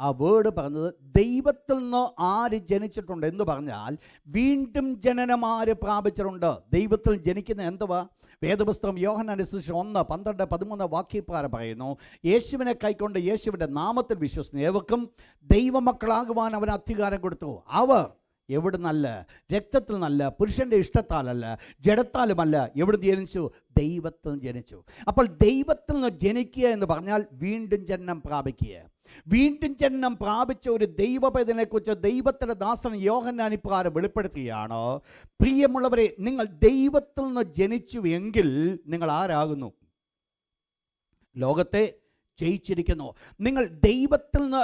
ആ വേർഡ് പറഞ്ഞത്, ദൈവത്തിൽ നിന്ന് ആര് ജനിച്ചിട്ടുണ്ട് എന്ന് പറഞ്ഞാൽ വീണ്ടും ജനനം ആര് പ്രാപിച്ചിട്ടുണ്ട്? ദൈവത്തിൽ ജനിക്കുന്ന എന്തുവാ? വേദപുസ്തകം യോഹന്നാന്റെ സുവിശേഷം 1:12-13 വാക്യപ്രകാരം പറയുന്നു, യേശുവിനെ കൈക്കൊണ്ട് യേശുവിൻ്റെ നാമത്തിൽ വിശ്വസിക്കുന്ന ഏവർക്കും ദൈവമക്കളാകുവാൻ അവൻ അധികാരം കൊടുത്തു. അവർ എവിടുന്നല്ല? രക്തത്തിൽ നിന്നല്ല, പുരുഷൻ്റെ ഇഷ്ടത്താലല്ല, ജഡത്താലുമല്ല. എവിടുന്ന് ജനിച്ചു? ദൈവത്തിൽ നിന്ന് ജനിച്ചു. അപ്പോൾ ദൈവത്തിൽ നിന്ന് ജനിക്കുക എന്ന് പറഞ്ഞാൽ വീണ്ടും ജന്മം പ്രാപിക്കുക. വീണ്ടും ജന്മം പ്രാപിച്ച ഒരു ദൈവപൈതലിനെക്കുറിച്ച് ദൈവത്തിൻ്റെ ദാസൻ യോഹന്നാൻ ഇപ്രകാരം വെളിപ്പെടുത്തുകയാണ്: പ്രിയമുള്ളവരെ, നിങ്ങൾ ദൈവത്തിൽ നിന്ന് ജനിച്ചു എങ്കിൽ നിങ്ങൾ ആരാകുന്നു? ലോകത്തെ ജയിച്ചിരിക്കുന്നു. നിങ്ങൾ ദൈവത്തിൽ നിന്ന്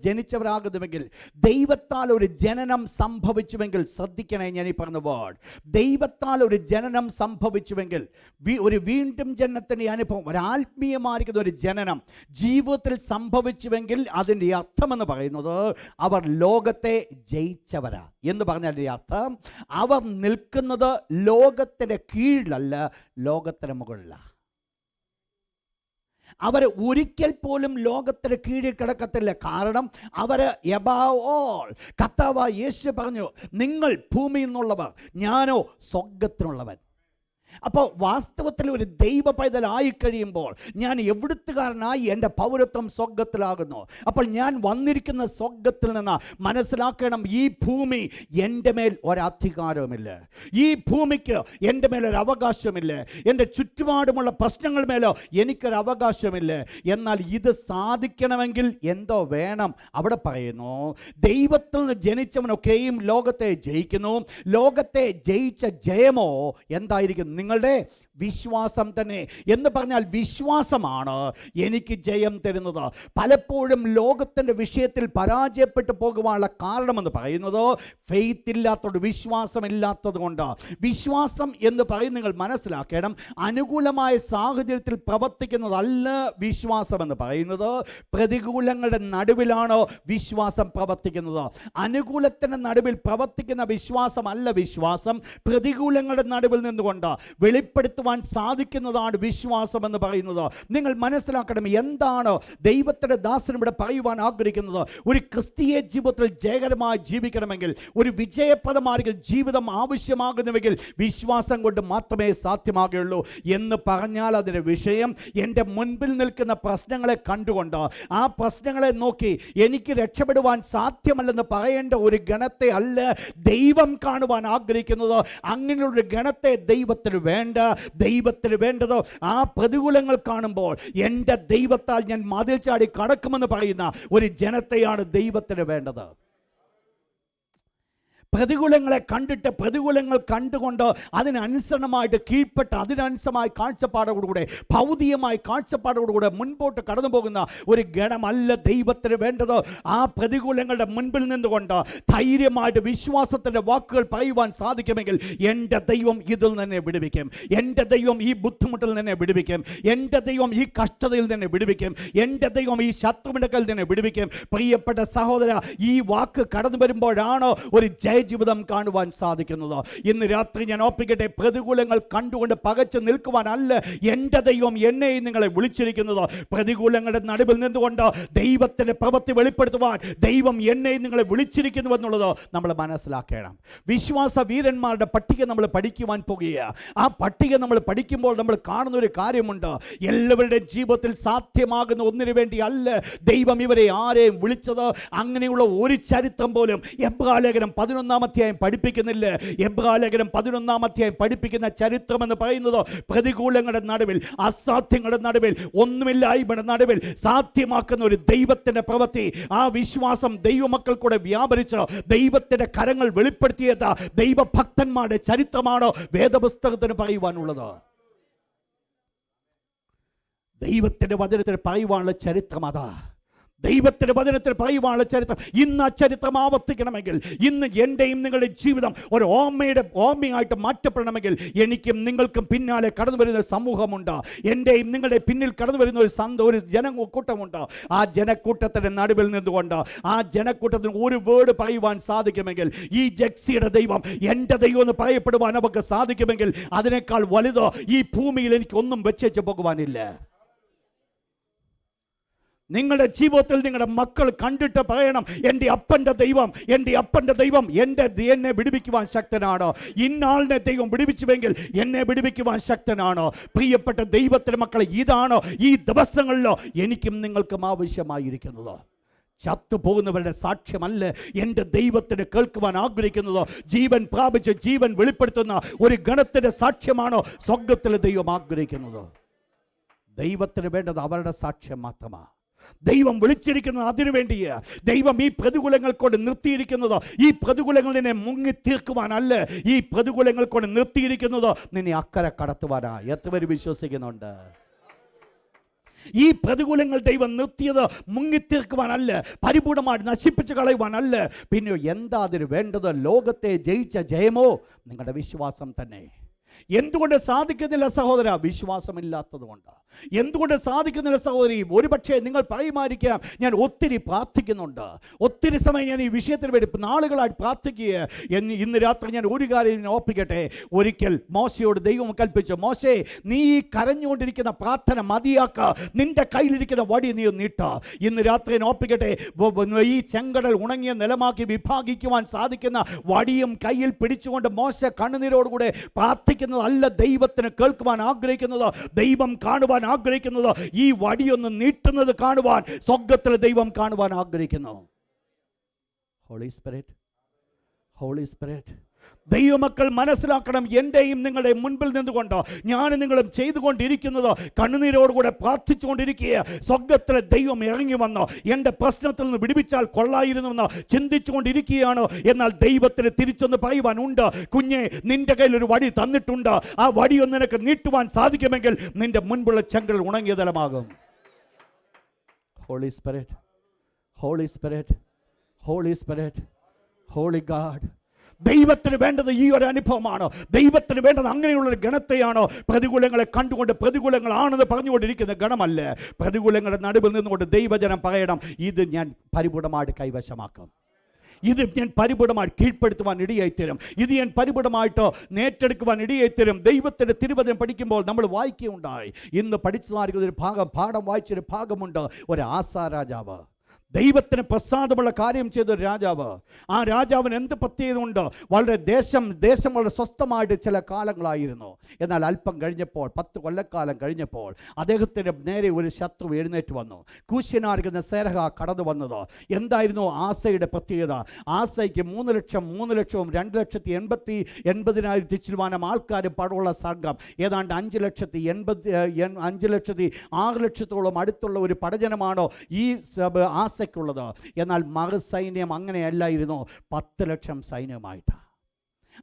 ജനിച്ചവരാകുന്നുവെങ്കിൽ, ദൈവത്താൽ ഒരു ജനനം സംഭവിച്ചുവെങ്കിൽ, ശ്രദ്ധിക്കണേ ഞാൻ ഈ പറഞ്ഞ വേർഡ്, ദൈവത്താൽ ഒരു ജനനം സംഭവിച്ചുവെങ്കിൽ, ഒരു വീണ്ടും ജനനത്തിൻ്റെ അനുഭവം, ഒരു ആത്മീയമായിരിക്കുന്ന ഒരു ജനനം ജീവിതത്തിൽ സംഭവിച്ചുവെങ്കിൽ, അതിൻ്റെ അർത്ഥമെന്ന് പറയുന്നത് അവർ ലോകത്തെ ജയിച്ചവരാ എന്ന് പറഞ്ഞാൽ അർത്ഥം അവർ നിൽക്കുന്നത് ലോകത്തിൻ്റെ കീഴിലല്ല, ലോകത്തിന് മുകളിലാണ്. അവർ ഒരിക്കൽ പോലും ലോകത്തിന് കീഴിൽ കിടക്കത്തില്ല. കാരണം അവർ എബോവ് ഓൾ, കർത്താവായ യേശു പറഞ്ഞു, നിങ്ങൾ ഭൂമിയിൽ നിന്നുള്ളവർ, ഞാനോ സ്വർഗ്ഗത്തിനുള്ളവൻ. അപ്പോൾ വാസ്തവത്തിൽ ഒരു ദൈവ പൈതലായി കഴിയുമ്പോൾ ഞാൻ എവിടുത്തുകാരനായി? എൻ്റെ പൗരത്വം സ്വർഗ്ഗത്തിലാകുന്നു. അപ്പോൾ ഞാൻ വന്നിരിക്കുന്ന സ്വർഗ്ഗത്തിൽ നിന്ന് മനസ്സിലാക്കണം, ഈ ഭൂമി എൻ്റെ മേൽ ഒരധികാരവുമില്ല, ഈ ഭൂമിക്ക് എൻ്റെ മേലൊരു അവകാശമില്ല, എൻ്റെ ചുറ്റുപാടുമുള്ള പ്രശ്നങ്ങൾ മേലോ എനിക്കൊരു അവകാശമില്ല. എന്നാൽ ഇത് സാധിക്കണമെങ്കിൽ എന്തോ വേണം? അവിടെ പറയുന്നു, ദൈവത്തിൽ നിന്ന് ജനിച്ചവനൊക്കെയും ലോകത്തെ ജയിക്കുന്നു. ലോകത്തെ ജയിച്ച ജയമോ എന്തായിരിക്കും? നിങ്ങളുടെ വിശ്വാസം തന്നെ. എന്ന് പറഞ്ഞാൽ വിശ്വാസമാണ് എനിക്ക് ജയം തരുന്നത്. പലപ്പോഴും ലോകത്തിൻ്റെ വിഷയത്തിൽ പരാജയപ്പെട്ടു പോകുവാനുള്ള കാരണമെന്ന് പറയുന്നത് ഫെയ്ത്ത് ഇല്ലാത്തതുകൊണ്ട്, വിശ്വാസമില്ലാത്തത് കൊണ്ട്. വിശ്വാസം എന്ന് പറയുന്നത് നിങ്ങൾ മനസ്സിലാക്കണം, അനുകൂലമായ സാഹചര്യത്തിൽ പ്രവർത്തിക്കുന്നതല്ല വിശ്വാസം എന്ന് പറയുന്നത്. പ്രതികൂലങ്ങളുടെ നടുവിലാണ് വിശ്വാസം പ്രവർത്തിക്കുന്നത്. അനുകൂലത്തിൻ്റെ നടുവിൽ പ്രവർത്തിക്കുന്ന വിശ്വാസമല്ല വിശ്വാസം. പ്രതികൂലങ്ങളുടെ നടുവിൽ നിന്നുകൊണ്ട് വെളിപ്പെടുത്തുവാൻ സാധിക്കുന്നതാണ് വിശ്വാസം എന്ന് പറയുന്നത്. നിങ്ങൾ മനസ്സിലാക്കണം, എന്താണ് ദൈവത്തിന്റെ ദാസൻ ഇവിടെ പറയുവാൻ ആഗ്രഹിക്കുന്നത്? ഒരു ക്രിസ്തീയ ജീവിതത്തിൽ ജയകരമായി ജീവിക്കണമെങ്കിൽ, ഒരു വിജയപ്രദമായ ജീവിതം ആവശ്യമാകുന്നുവെങ്കിൽ വിശ്വാസം കൊണ്ട് മാത്രമേ സാധ്യമാകുകയുള്ളൂ എന്ന് പറഞ്ഞാൽ അതിൻ്റെ വിഷയം എൻ്റെ മുൻപിൽ നിൽക്കുന്ന പ്രശ്നങ്ങളെ കണ്ടുകൊണ്ട് ആ പ്രശ്നങ്ങളെ നോക്കി എനിക്ക് രക്ഷപ്പെടുവാൻ സാധ്യമല്ലെന്ന് പറയേണ്ട ഒരു ഗണത്തെ അല്ല ദൈവം കാണുവാൻ ആഗ്രഹിക്കുന്നത്. അങ്ങനെയുള്ള ഗണത്തെ ദൈവത്തിന് വേണ്ട. ദൈവത്തിന് വേണ്ടതോ ആ പ്രതികൂലങ്ങൾ കാണുമ്പോൾ എൻ്റെ ദൈവത്താൽ ഞാൻ മതിൽ ചാടി കടക്കുമെന്ന് പറയുന്ന ഒരു ജനത്തെയാണ് ദൈവത്തിന് വേണ്ടത്. പ്രതികൂലങ്ങളെ കണ്ടിട്ട്, പ്രതികൂലങ്ങൾ കണ്ടുകൊണ്ട് അതിനനുസരണമായിട്ട് കീഴ്പ്പെട്ട് അതിനനുസരമായ കാഴ്ചപ്പാടോടുകൂടെ, ഭൗതികമായ കാഴ്ചപ്പാടോടുകൂടെ മുൻപോട്ട് കടന്നു പോകുന്ന ഒരു ഗണമല്ല ദൈവത്തിന് വേണ്ടത്. ആ പ്രതികൂലങ്ങളുടെ മുൻപിൽ നിന്നുകൊണ്ട് ധൈര്യമായിട്ട് വിശ്വാസത്തിൻ്റെ വാക്കുകൾ പറയുവാൻ സാധിക്കുമെങ്കിൽ എൻ്റെ ദൈവം ഇതിൽ നിന്നെ വിടുവിക്കും, എൻ്റെ ദൈവം ഈ ബുദ്ധിമുട്ടിൽ നിന്നെ വിടുവിക്കും, എൻ്റെ ദൈവം ഈ കഷ്ടതയിൽ നിന്നെ വിടുവിക്കും, എൻ്റെ ദൈവം ഈ ശത്രുവിടുക്കൽ നിന്നെ വിടുവിക്കും. പ്രിയപ്പെട്ട സഹോദര, ഈ വാക്ക് കടന്നു വരുമ്പോഴാണ് ഒരു ജീവിതം കാണുവാൻ സാധിക്കുന്നത്. ഇന്ന് രാത്രി ഞാൻ ഓർപ്പിക്കട്ടെ, പ്രതികൂലങ്ങൾ കണ്ടുകൊണ്ട് പകച്ചു നിൽക്കുവാനല്ല എൻ്റെ ദൈവം എന്നെയും നിങ്ങളെ വിളിച്ചിരിക്കുന്നത്. പ്രതികൂലങ്ങളുടെ നടുവിൽ നിന്നുകൊണ്ട് ദൈവത്തിന്റെ പ്രവൃത്തി വെളിപ്പെടുത്തുവാൻ ദൈവം എന്നെയും നിങ്ങളെ വിളിച്ചിരിക്കുന്നു എന്നുള്ളത് നമ്മൾ മനസ്സിലാക്കണം. വിശ്വാസ വീരന്മാരുടെ പട്ടിക നമ്മൾ പഠിക്കുവാൻ പോകുകയാണ്. ആ പട്ടിക നമ്മൾ പഠിക്കുമ്പോൾ നമ്മൾ കാണുന്ന ഒരു കാര്യമുണ്ട്. എല്ലാവരുടെയും ജീവിതത്തിൽ സാധ്യമാകുന്ന ഒന്നിനു വേണ്ടി അല്ല ദൈവം ഇവരെ ആരെയും വിളിച്ചത്. അങ്ങനെയുള്ള ഒരു ചരിത്രം പോലും എബ്രായലേഖനം 11 അധ്യായം പഠിപ്പിക്കുന്നില്ല. എബ്രായലേഖനം 11 അധ്യായം പഠിപ്പിക്കുന്ന ചരിത്രം എന്ന് പറയുന്നത് പ്രതികൂലങ്ങളുടെ നടുവിൽ, അസാധ്യങ്ങളുടെ നടുവിൽ, ഒന്നുമില്ലായ്മയുടെ നടുവിൽ സാധ്യമാക്കുന്ന ഒരു ദൈവത്തിന്റെ പ്രവൃത്തി. ആ വിശ്വാസം ദൈവമക്കൾ കൂടെ വ്യാപരിച്ച് ദൈവത്തിന്റെ കരങ്ങൾ വെളിപ്പെടുത്തിയത് ദൈവഭക്തന്മാരുടെ ചരിത്രമാണ് വേദപുസ്തകത്തിന് പറയുവാനുള്ളത്. ദൈവത്തിന്റെ വചനത്തിൽ പറയുവാനുള്ള ചരിത്രം അതാ. ദൈവത്തിന്റെ വചനത്തിൽ പറയുവാനുള്ള ചരിത്രം. ഇന്ന് ആ ചരിത്രം ആവർത്തിക്കണമെങ്കിൽ, ഇന്ന് എൻ്റെയും നിങ്ങളുടെ ജീവിതം ഒരു ഓർമ്മയായിട്ട് മാറ്റപ്പെടണമെങ്കിൽ എനിക്കും നിങ്ങൾക്കും പിന്നാലെ കടന്നു വരുന്ന സമൂഹമുണ്ട്. എൻ്റെയും നിങ്ങളുടെ പിന്നിൽ കടന്നു വരുന്ന ഒരു ജനക്കൂട്ടമുണ്ട്. ആ ജനക്കൂട്ടത്തിന്റെ നടുവിൽ നിന്നുകൊണ്ട് ആ ജനക്കൂട്ടത്തിന് ഒരു വേർഡ് പറയുവാൻ സാധിക്കുമെങ്കിൽ, ഈ ജക്സിയുടെ ദൈവം എൻ്റെ ദൈവം എന്ന് പറയപ്പെടുവാൻ നമുക്ക് സാധിക്കുമെങ്കിൽ, അതിനേക്കാൾ വലുതോ ഈ ഭൂമിയിൽ എനിക്കൊന്നും വെച്ചേച്ച് പോകുവാനില്ല. നിങ്ങളുടെ ജീവിതത്തിൽ നിങ്ങളുടെ മക്കൾ കണ്ടിട്ട് പറയണം, എൻ്റെ അപ്പൻ്റെ ദൈവം, എൻ്റെ അപ്പൻ്റെ ദൈവം എന്നെ വിടുവിക്കുവാൻ ശക്തനാണ്. ഇന്നാളിനെ ദൈവം വിടുവിച്ചുവെങ്കിൽ എന്നെ വിടുവിക്കുവാൻ ശക്തനാണ്. പ്രിയപ്പെട്ട ദൈവത്തിൻ്റെ മക്കളെ, ഇതാണ് ഈ ദിവസങ്ങളിലോ എനിക്കും നിങ്ങൾക്കും ആവശ്യമായിരിക്കുന്നത്. ചത്തുപോകുന്നവരുടെ സാക്ഷ്യമല്ല എൻ്റെ ദൈവത്തിന് കേൾക്കുവാൻ ആഗ്രഹിക്കുന്നത്. ജീവൻ പ്രാപിച്ച് ജീവൻ വെളിപ്പെടുത്തുന്ന ഒരു ഗണത്തിൻ്റെ സാക്ഷ്യമാണോ സ്വർഗത്തിലെ ദൈവം ആഗ്രഹിക്കുന്നത്? ദൈവത്തിന് വേണ്ടത് അവരുടെ സാക്ഷ്യം മാത്രമാണ്. ദൈവം വിളിച്ചിരിക്കുന്നത് അതിനു വേണ്ടിയാ. ദൈവം ഈ പ്രതികൂലങ്ങൾ കൊണ്ട് നിർത്തിയിരിക്കുന്നത് ഈ പ്രതികൂലങ്ങൾ നിന്നെ മുങ്ങി തീർക്കുവാനല്ല, ഈ പ്രതികൂലങ്ങൾ കൊണ്ട് നിർത്തിയിരിക്കുന്നത് നിന്നെ അക്കരെ കടത്തുവാനാ. എത്ര പേര് വിശ്വസിക്കുന്നുണ്ട്? ഈ പ്രതികൂലങ്ങൾ ദൈവം നിർത്തിയത് മുങ്ങിത്തീർക്കുവാനല്ല, പരിപൂർണമായി നശിപ്പിച്ച് കളയുവാനല്ല. പിന്നെ എന്താ അതിന് വേണ്ടത്? ലോകത്തെ ജയിച്ച ജയമോ? നിങ്ങളുടെ വിശ്വാസം തന്നെ. എന്തുകൊണ്ട് സാധിക്കുന്നില്ല സഹോദര? വിശ്വാസമില്ലാത്തത് കൊണ്ട്. എന്തുകൊണ്ട് സാധിക്കുന്നില്ല സഹോദരി? ഒരുപക്ഷെ നിങ്ങൾ പറയുമായിരിക്കാം, ഞാൻ ഒത്തിരി പ്രാർത്ഥിക്കുന്നുണ്ട്, ഒത്തിരി സമയം ഞാൻ ഈ വിഷയത്തിന് വേണ്ടി നാളുകളായി പ്രാർത്ഥിക്കുക. ഇന്ന് രാത്രി ഞാൻ ഒരു കാര്യം ഓർപ്പിക്കട്ടെ. ഒരിക്കൽ മോശയോട് ദൈവം കൽപ്പിച്ചു, മോശേ, നീ ഈ കരഞ്ഞുകൊണ്ടിരിക്കുന്ന പ്രാർത്ഥന മതിയാക്ക, നിന്റെ കയ്യിലിരിക്കുന്ന വടി നീ നീട്ട. ഇന്ന് രാത്രി ഞാൻ ഓർപ്പിക്കട്ടെ, ഈ ചെങ്കടൽ ഉണങ്ങിയ നിലമാക്കി വിഭാഗിക്കുവാൻ സാധിക്കുന്ന വടിയും കയ്യിൽ പിടിച്ചുകൊണ്ട് മോശ കണ്ണുനീരോടുകൂടെ പ്രാർത്ഥിക്കുന്നതല്ല ദൈവത്തിന് കേൾക്കുവാൻ ആഗ്രഹിക്കുന്നത്, ദൈവം കാണുവാൻ ആഗ്രഹിക്കുന്നത്. ഈ വടിയൊന്ന് നീട്ടുന്നത് കാണുവാൻ സ്വർഗ്ഗത്തിലെ ദൈവം കാണുവാൻ ആഗ്രഹിക്കുന്നു. Holy Spirit, Holy Spirit. ദൈവമക്കൾ മനസ്സിലാക്കണം, എൻ്റെയും നിങ്ങളുടെ മുൻപിൽ നിന്നുകൊണ്ട് ഞാൻ നിങ്ങളും ചെയ്തുകൊണ്ടിരിക്കുന്നത് കണ്ണുനീരോടുകൂടെ പ്രാർത്ഥിച്ചുകൊണ്ടിരിക്കുക. സ്വർഗ്ഗത്തിലെ ദൈവം ഇറങ്ങി വന്നോ എൻ്റെ പ്രശ്നത്തിൽ നിന്ന് വിടുവിച്ചാൽ കൊള്ളായിരുന്നുവെന്ന് ചിന്തിച്ചുകൊണ്ടിരിക്കുകയാണ്. എന്നാൽ ദൈവത്തിന് തിരിച്ചൊന്ന് പറയുവാൻ ഉണ്ട്, കുഞ്ഞെ, നിന്റെ കയ്യിൽ ഒരു വടി തന്നിട്ടുണ്ട്, ആ വടിയൊന്ന് നിനക്ക് നീട്ടുവാൻ സാധിക്കുമെങ്കിൽ നിന്റെ മുൻപുള്ള ചെങ്കൽ ഉണങ്ങിയ തലമാകും. Holy Spirit, Holy Spirit, Holy Spirit, holy God. ദൈവത്തിന് വേണ്ടത് ഈ ഒരു അനുഭവമാണോ? ദൈവത്തിന് വേണ്ടത് അങ്ങനെയുള്ളൊരു ഗണത്തെയാണോ? പ്രതികൂലങ്ങളെ കണ്ടുകൊണ്ട് പ്രതികൂലങ്ങളാണെന്ന് പറഞ്ഞുകൊണ്ടിരിക്കുന്ന ഗണമല്ല. പ്രതികൂലങ്ങളുടെ നടുവിൽ നിന്നുകൊണ്ട് ദൈവജനം പറയണം, ഇത് ഞാൻ പരിപൂർണമായിട്ട് കൈവശമാക്കും, ഇത് ഞാൻ പരിപൂർണമായി കീഴ്പ്പെടുത്തുവാൻ ഇടയായിത്തരും, ഇത് ഞാൻ പരിപൂർണമായിട്ട് നേറ്റെടുക്കുവാൻ ഇടയായിത്തരും. ദൈവത്തിൻ്റെ തിരുവചനം പഠിക്കുമ്പോൾ നമ്മൾ വായിക്കുകയുണ്ടായി. ഇന്ന് പഠിച്ചു ഒരു പാഠം വായിച്ചൊരു ഭാഗമുണ്ട്. ഒരു ആസാ രാജാവ്, ദൈവത്തിന് പ്രസാദമുള്ള കാര്യം ചെയ്തൊരു രാജാവ്. ആ രാജാവിന് എന്ത് പ്രത്യേകതയുണ്ട്? വളരെ ദേശം വളരെ സ്വസ്ഥമായിട്ട് ചില കാലങ്ങളായിരുന്നു. എന്നാൽ അല്പം കഴിഞ്ഞപ്പോൾ, 10 കൊല്ലക്കാലം കഴിഞ്ഞപ്പോൾ, അദ്ദേഹത്തിന് നേരെ ഒരു ശത്രു എഴുന്നേറ്റ് വന്നു. കൂശ്യനായിരിക്കുന്ന സേരഹ കടന്നു വന്നത്. എന്തായിരുന്നു ആസയുടെ പ്രത്യേകത? ആസയ്ക്ക് 3 ലക്ഷവും 2,80,000 ചില്ലുവാനം ആൾക്കാരും പടമുള്ള സംഘം, ഏതാണ്ട് 5,06,00,000 അടുത്തുള്ള ഒരു പടജനമാണോ ഈ ആസയ്ക്കുള്ളത്. എന്നാൽ മറു സൈന്യം അങ്ങനെയല്ലായിരുന്നു, 10 ലക്ഷം സൈന്യമായിട്ടാണ്.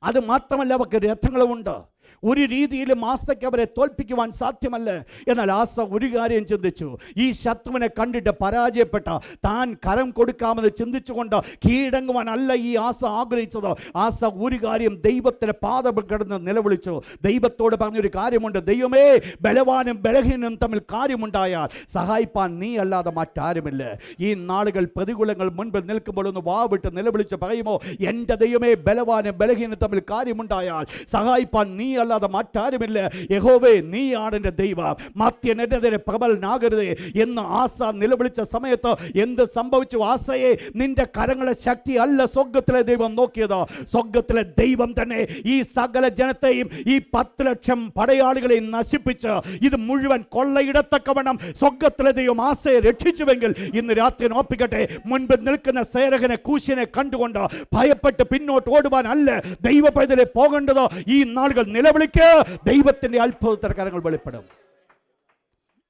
അത് മാത്രമല്ല, അവർക്ക് രഥങ്ങളുമുണ്ട്. ഒരു രീതിയിലും ആസയ്ക്ക് അവരെ തോൽപ്പിക്കുവാൻ സാധ്യമല്ല. എന്നാൽ ആസ ഒരു കാര്യം ചിന്തിച്ചു, ഈ ശത്രുവിനെ കണ്ടിട്ട് പരാജയപ്പെട്ട താൻ കരം കൊടുക്കാമെന്ന് ചിന്തിച്ചുകൊണ്ട് കീഴടങ്ങുവാൻ അല്ല ഈ ആസ ആഗ്രഹിച്ചത്. ആസ ഒരു കാര്യം ദൈവത്തിൻ്റെ പാദം കിടന്ന് നിലവിളിച്ചു. ദൈവത്തോട് പറഞ്ഞൊരു കാര്യമുണ്ട്, ദൈവമേ, ബലവാനും ബലഹീനും തമ്മിൽ കാര്യമുണ്ടായാൽ സഹായിപ്പാൻ നീ അല്ലാതെ മറ്റാരുമില്ല. ഈ നാളുകൾ പ്രതികൂലങ്ങൾ മുൻപിൽ നിൽക്കുമ്പോൾ ഒന്ന് വാവിട്ട് നിലവിളിച്ച് പറയുമോ, എൻ്റെ ദൈവമേ, ബലവാനും ബലഹീനും തമ്മിൽ കാര്യമുണ്ടായാൽ സഹായിപ്പാൻ നീ അല്ലാതെ മറ്റാരുമില്ല. യഹോവേ, നീയാണ് എൻ്റെ ദൈവം, മർത്യൻ എന്നെതിരെ പ്രബലനാകരുതേ എന്ന് ആസ നിലവിളിച്ച സമയത്ത് എന്ത് സംഭവിച്ചു? ആസയെ, നിന്റെ കരങ്ങളെ ശക്തി അല്ല സ്വർഗ്ഗത്തിലെ ദൈവം നോക്കിയത്. സ്വർഗ്ഗത്തിലെ ദൈവം തന്നെ ഈ സകല ജനത്തെയും, ഈ 10 ലക്ഷം പടയാളികളെയും നശിപ്പിച്ച് ഇത് മുഴുവൻ കൊള്ളയിടത്തക്കവണ്ണം സ്വർഗ്ഗത്തിലെ ദൈവം ആസയെ രക്ഷിച്ചുവെങ്കിൽ ഇന്ന് രാത്രി ഓർപ്പിക്കട്ടെ, മുൻപ് നിൽക്കുന്ന സേരകനെ കൂശ്യനെ കണ്ടുകൊണ്ട് ഭയപ്പെട്ട് പിന്നോട്ട് ഓടുവാൻ അല്ല ദൈവ പൈതലെ പോകേണ്ടത്. ഈ നാളുകൾ നിലവിളിക്ക്, ദൈവത്തിന്റെ അത്ഭുതത്തിന്റെ കരങ്ങൾ വെളിപ്പെടും.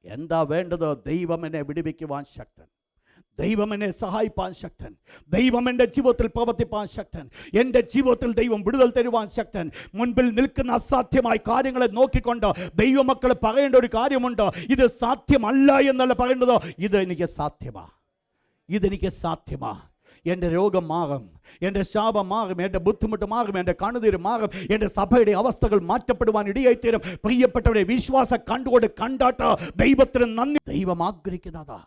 എന്താ വേണ്ടത്? ദൈവം എന്നെ വിടുവിക്കുവാൻ ശക്തൻ, ദൈവം എന്നെ സഹായിപ്പാൻ ശക്തൻ, ദൈവം എൻ്റെ ജീവിതത്തിൽ പ്രവർത്തിപ്പാൻ ശക്തൻ, എൻ്റെ ജീവിതത്തിൽ ദൈവം വിടുതൽ തരുവാൻ ശക്തൻ. മുൻപിൽ നിൽക്കുന്ന അസാധ്യമായ കാര്യങ്ങളെ നോക്കിക്കൊണ്ട് ദൈവമക്കൾ പറയേണ്ട ഒരു കാര്യമുണ്ട്, ഇത് സാധ്യമല്ല എന്നല്ല പറയേണ്ടത്, ഇതെനിക്ക് സാധ്യമാ, ഇതെനിക്ക് സാധ്യമാ. എൻ്റെ രോഗം മാറും, എൻ്റെ ശാപം മാറും, എൻ്റെ ബുദ്ധിമുട്ട് മാറും, എൻ്റെ കണ്ണുനീര് മാറും, എൻ്റെ സഭയുടെ അവസ്ഥകൾ മാറ്റപ്പെടുവാൻ ഇടയായിത്തീരും. പ്രിയപ്പെട്ടവരെ, വിശ്വാസം കണ്ടുകൊണ്ട് കണ്ടാട്ട് ദൈവത്തിന് നന്ദി. ദൈവം ആഗ്രഹിക്കുന്നതാ.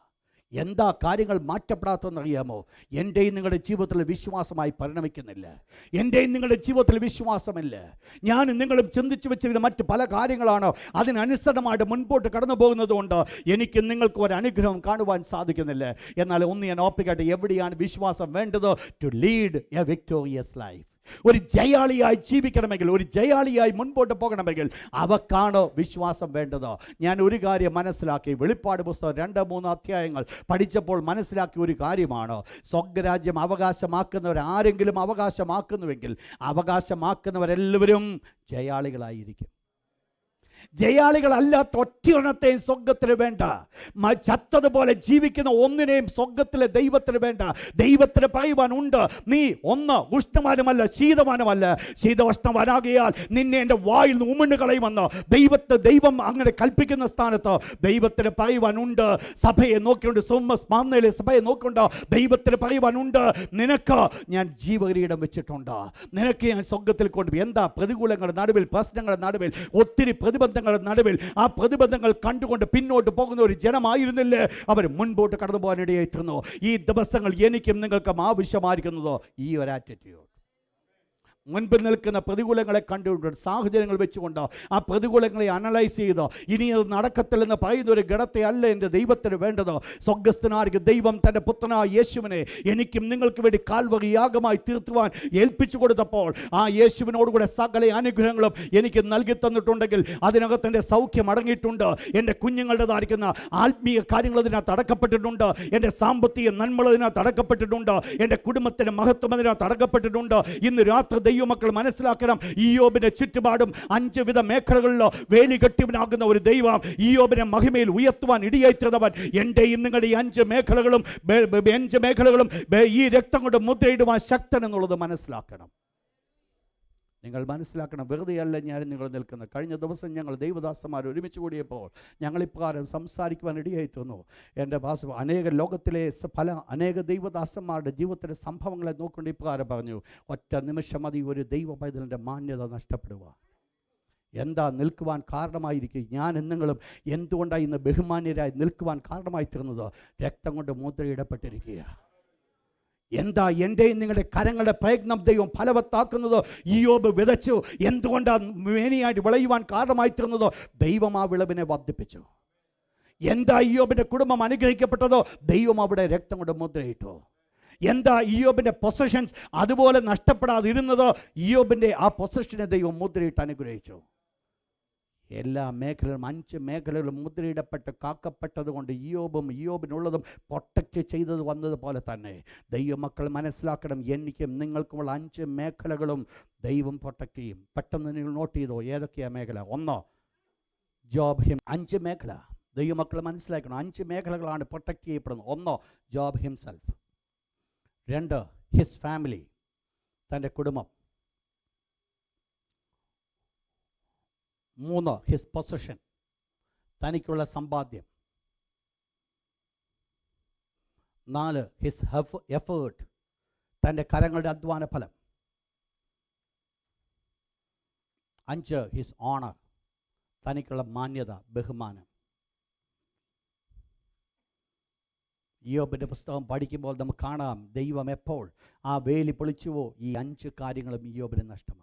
എന്താ കാര്യങ്ങൾ മാറ്റപ്പെടാത്തതെന്നറിയാമോ? എൻ്റെയും നിങ്ങളുടെ ജീവിതത്തിൽ വിശ്വാസമായി പരിണമിക്കുന്നില്ല, എൻ്റെയും നിങ്ങളുടെ ജീവിതത്തിൽ വിശ്വാസമില്ല. ഞാൻ നിങ്ങളും ചിന്തിച്ചു വെച്ചിരുന്ന മറ്റ് പല കാര്യങ്ങളാണോ അതിനനുസരണമായിട്ട് മുൻപോട്ട് കടന്നു പോകുന്നത് കൊണ്ട് എനിക്ക് നിങ്ങൾക്ക് ഒരു അനുഗ്രഹം കാണുവാൻ സാധിക്കുന്നില്ല. എന്നാൽ ഒന്ന് ഞാൻ ഓർപ്പിക്കട്ടെ, എവിടെയാണ് വിശ്വാസം വേണ്ടത്? To lead a victorious life. ഒരു ജയാളിയായി ജീവിക്കണമെങ്കിൽ, ഒരു ജയാളിയായി മുൻപോട്ട് പോകണമെങ്കിൽ അവക്കാണ് വിശ്വാസം വേണ്ടത്. ഞാൻ ഒരു കാര്യം മനസ്സിലാക്കി, വെളിപ്പാട് പുസ്തകം 2-3 അധ്യായങ്ങൾ പഠിച്ചപ്പോൾ മനസ്സിലാക്കിയ ഒരു കാര്യമാണ്, സ്വർഗ്ഗരാജ്യം അവകാശമാക്കുന്നവരാരെങ്കിലും അവകാശമാക്കുന്നുവെങ്കിൽ അവകാശമാക്കുന്നവരെല്ലാവരും ജയാളികളായിരിക്കും. ജയാളികളല്ലാത്ത ഒറ്റയൊരെണ്ണത്തെയും സ്വർഗത്തിന് വേണ്ട. ചത്തതുപോലെ ജീവിക്കുന്ന ഒന്നിനെയും സ്വർഗത്തിലെ ദൈവത്തിന് വേണ്ട. ദൈവത്തിന് പറയുവാനുണ്ട്, നീ ഒന്ന് ഉഷ്ണവാനുമല്ല ശീതവാനുമല്ല, ശീതോഷ്ണവാനാകിയാൽ നിന്നെ എൻ്റെ വായിൽ നിന്ന് ഉമിണ് കളയുമെന്ന് ദൈവം അങ്ങനെ കൽപ്പിക്കുന്ന സ്ഥാനത്ത് ദൈവത്തിന് പറയുവാനുണ്ട്. സഭയെ നോക്കിക്കൊണ്ട്, സ്മരണയിലെ സഭയെ നോക്കിക്കൊണ്ട് ദൈവത്തിന് പറയുവാനുണ്ട്, നിനക്ക് ഞാൻ ജീവകിരീടം വെച്ചിട്ടുണ്ട്, നിനക്ക് ഞാൻ സ്വർഗത്തിൽ കൊണ്ടുപോയി. എന്താ? പ്രതികൂലങ്ങളുടെ നടുവിൽ, പ്രശ്നങ്ങളുടെ നടുവിൽ, ഒത്തിരി പ്രതിബന്ധങ്ങളുടെ നടുവിൽ ആ പ്രതിബന്ധങ്ങൾ കണ്ടുകൊണ്ട് പിന്നോട്ട് പോകുന്ന ഒരു ജനമായിരുന്നില്ലേ അവർ മുൻപോട്ട് കടന്നു പോകാനിടയായിത്തീർന്നു. ഈ ദിവസങ്ങൾ എനിക്കും നിങ്ങൾക്കും ആവശ്യമായിരിക്കുന്നത് ഈ ഒരു ആറ്റിറ്റ്യൂഡ്. മുൻപിൽ നിൽക്കുന്ന പ്രതികൂലങ്ങളെ കണ്ടുകൊണ്ട്, സാഹചര്യങ്ങൾ വെച്ചുകൊണ്ട് ആ പ്രതികൂലങ്ങളെ അനലൈസ് ചെയ്ത് ഇനി അത് നടക്കത്തില്ലെന്ന് പറയുന്ന ഒരു ഗണത്തെ അല്ല എൻ്റെ ദൈവത്തിന് വേണ്ടത്. സ്വർഗ്ഗസ്ഥനായിരിക്കും ദൈവം തൻ്റെ പുത്രനായ യേശുവിനെ എനിക്കും നിങ്ങൾക്ക് വേണ്ടി കാൽവറി യാഗമായി തീർത്തുവാൻ ഏൽപ്പിച്ചു കൊടുത്തപ്പോൾ ആ യേശുവിനോടുകൂടെ സകല അനുഗ്രഹങ്ങളും എനിക്ക് നൽകി തന്നിട്ടുണ്ടെങ്കിൽ അതിനകത്ത് എൻ്റെ സൗഖ്യം അടങ്ങിയിട്ടുണ്ട്. എൻ്റെ കുഞ്ഞുങ്ങളുടേതായിരിക്കുന്ന ആത്മീയ കാര്യങ്ങൾ അതിനകത്ത് അടക്കപ്പെട്ടിട്ടുണ്ട്. എൻ്റെ സാമ്പത്തിക നന്മകൾ അതിനകത്ത് അടക്കപ്പെട്ടിട്ടുണ്ട്. എൻ്റെ കുടുംബത്തിൻ്റെ മഹത്വം അതിനകത്ത് അടക്കപ്പെട്ടിട്ടുണ്ട്. ഇന്ന് രാത്രി ദൈവമക്കൾ മനസ്സിലാക്കണം, ഇയ്യോബിന്റെ ചുറ്റുപാടും 5 വിധ മേഖലകളിലോ വേലി കെട്ടിവനാകുന്ന ഒരു ദൈവം ഇയ്യോബിനെ മഹിമയിൽ ഉയർത്തുവാൻ ഇടിയായിത്തീർന്നവൻ. എൻ്റെയും നിങ്ങളുടെ ഈ 5 മേഖലകളും ഈ രക്തം കൊണ്ട് മുദ്രയിടുവാൻ ശക്തൻ എന്നുള്ളത് മനസ്സിലാക്കണം. നിങ്ങൾ മനസ്സിലാക്കണം, വെറുതെയല്ല ഞാൻ നിങ്ങൾ നിൽക്കുന്നത്. കഴിഞ്ഞ ദിവസം ഞങ്ങൾ ദൈവദാസന്മാർ ഒരുമിച്ച് കൂടിയപ്പോൾ ഞങ്ങളിപ്രകാരം സംസാരിക്കുവാൻ ഇടയായി തീർന്നു. എൻ്റെ ലോകത്തിലെ അനേക ദൈവദാസന്മാരുടെ ജീവിതത്തിലെ സംഭവങ്ങളെ നോക്കിക്കൊണ്ട് ഇപ്രകാരം പറഞ്ഞു, ഒറ്റ നിമിഷം മതി ഒരു ദൈവ പൈതലിൻ്റെ മാന്യത നഷ്ടപ്പെടുക. എന്താ നിൽക്കുവാൻ കാരണമായിരിക്കും? ഞാൻ നിങ്ങളും എന്തുകൊണ്ടാണ് ഇന്ന് ബഹുമാന്യരായി നിൽക്കുവാൻ കാരണമായി തീർന്നത്? രക്തം കൊണ്ട് മുദ്രയിടപ്പെട്ടിരിക്കുക. എന്താ എൻ്റെയും നിങ്ങളുടെ കരങ്ങളുടെ പ്രയത്നം ദൈവം ഫലവത്താക്കുന്നത്? ഇയ്യോബ് വിതച്ചു, എന്തുകൊണ്ടാണ് മേനിയായിട്ട് വിളയുവാൻ കാരണമായി തീർന്നത്? ദൈവം ആ വിളവിനെ വർദ്ധിപ്പിച്ചു. എന്താ ഇയ്യോബിൻ്റെ കുടുംബം അനുഗ്രഹിക്കപ്പെട്ടതോ? ദൈവം അവിടെ രക്തം കൊണ്ട് മുദ്രയിട്ടു. എന്താ ഇയ്യോബിൻ്റെ പൊസഷൻസ് അതുപോലെ നഷ്ടപ്പെടാതിരുന്നത്? ഇയ്യോബിൻ്റെ ആ പൊസഷനെ ദൈവം മുദ്രയിട്ട് അനുഗ്രഹിച്ചു. എല്ലാ മേഖലകളും 5 മേഖലകളും മുദ്രയിടപ്പെട്ട് കാക്കപ്പെട്ടത് കൊണ്ട് ഇയ്യോബിനുള്ളതും പ്രൊട്ടക്റ്റ് ചെയ്തത് വന്നതുപോലെ തന്നെ ദൈവമക്കൾ മനസ്സിലാക്കണം, എനിക്കും നിങ്ങൾക്കുമുള്ള 5 മേഖലകളും ദൈവം പ്രൊട്ടക്റ്റ് ചെയ്യും. പെട്ടെന്ന് നിങ്ങൾ നോട്ട് ചെയ്തോ, ഏതൊക്കെയാ മേഖല? 1 ജോബ് ഹിം. 5 മേഖല ദൈവമക്കൾ മനസ്സിലാക്കണം. 5 മേഖലകളാണ് പ്രൊട്ടക്റ്റ് ചെയ്യപ്പെടുന്നത്. 1 ജോബ് ഹിംസെൽഫ്. 2 ഹിസ് ഫാമിലി, തൻ്റെ കുടുംബം. 3 ഹിസ് പൊസഷൻ, തനിക്കുള്ള സമ്പാദ്യം. 4 ഹിസ് എഫേർട്ട്, തൻ്റെ കരങ്ങളുടെ അധ്വാന ഫലം. 5 ഹിസ് ഓണർ, തനിക്കുള്ള മാന്യത, ബഹുമാനം. ഇയ്യോബിൻ്റെ പുസ്തകം പഠിക്കുമ്പോൾ നമുക്ക് കാണാം, ദൈവം എപ്പോൾ ആ വേലി പൊളിച്ചുവോ ഈ 5 കാര്യങ്ങളും ഇയ്യോബിന് നഷ്ടമായി.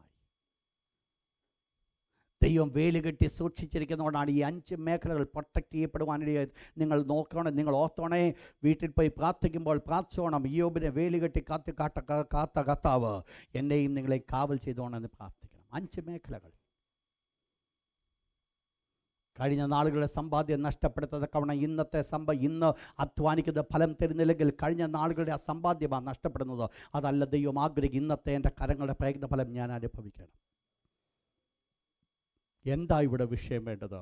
ദൈവം വേലി കെട്ടി സൂക്ഷിച്ചിരിക്കുന്നതുകൊണ്ടാണ് ഈ 5 മേഖലകൾ പ്രൊട്ടക്റ്റ് ചെയ്യപ്പെടുവാനിടയായി. നിങ്ങൾ നോക്കണം, നിങ്ങൾ ഓർത്തോണേ, വീട്ടിൽ പോയി പ്രാർത്ഥിക്കുമ്പോൾ പ്രാർത്ഥിച്ചോണം, ഇയ്യോബിനെ വേലി കെട്ടി കാത്ത കർത്താവ് എന്നെയും നിങ്ങളെ കാവൽ ചെയ്തോണമെന്ന് പ്രാർത്ഥിക്കണം. 5 മേഖലകൾ. കഴിഞ്ഞ നാളുകളുടെ സമ്പാദ്യം നഷ്ടപ്പെടുത്തതക്കവണ്ണം ഇന്ന് അധ്വാനിക്കുന്ന ഫലം തരുന്നില്ലെങ്കിൽ കഴിഞ്ഞ നാളുകളുടെ ആ സമ്പാദ്യമാണ് നഷ്ടപ്പെടുന്നത്. അതല്ല ദൈവം ആഗ്രഹിക്കും, ഇന്നത്തെ എൻ്റെ കരങ്ങളുടെ പ്രയത്ന ഫലം ഞാൻ അനുഭവിക്കണം. എന്താ ഇവിടെ വിഷയം വേണ്ടത്?